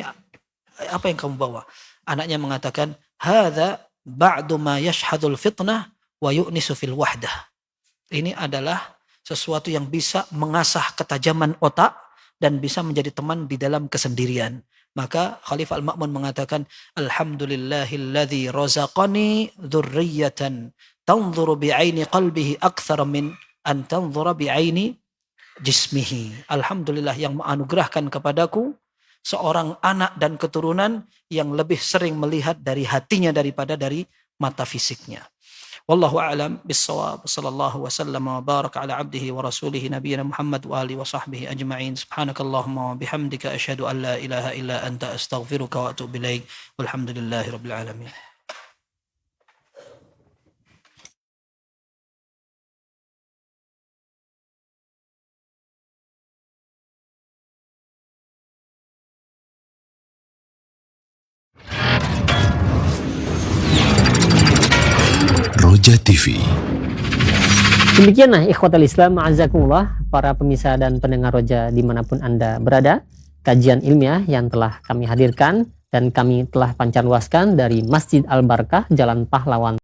apa yang kamu bawa? Anaknya mengatakan, hadza ba'du ma yashhadul fitnah wa yu'nisu fil wahdah. Ini adalah sesuatu yang bisa mengasah ketajaman otak dan bisa menjadi teman di dalam kesendirian. Maka Khalifah Al-Ma'mun mengatakan, alhamdulillahilladzi razaqani dzurriyyatan tanzuru bi'aini qalbihi aktsara min an tanzura bi'aini jismihi. Alhamdulillah yang menganugerahkan kepadaku seorang anak dan keturunan yang lebih sering melihat dari hatinya daripada dari mata fisiknya. Wallahu a'lam bis-shawab. Sallallahu wasallam wa baraka ala abdihi wa rasulihi nabiyina Muhammad wa alihi wa sahbihi ajma'in. Subhanakallahumma wa bihamdika asyhadu an la ilaha illa anta astaghfiruka wa atubu ilaik. Walhamdulillahirabbil alamin. Roja TV. Demikianlah ikhwatal Islam ma'azakumullah, para pemirsa dan pendengar Roja dimanapun Anda berada, kajian ilmiah yang telah kami hadirkan dan kami telah pancarluaskan dari Masjid Al-Barakah Jalan Pahlawan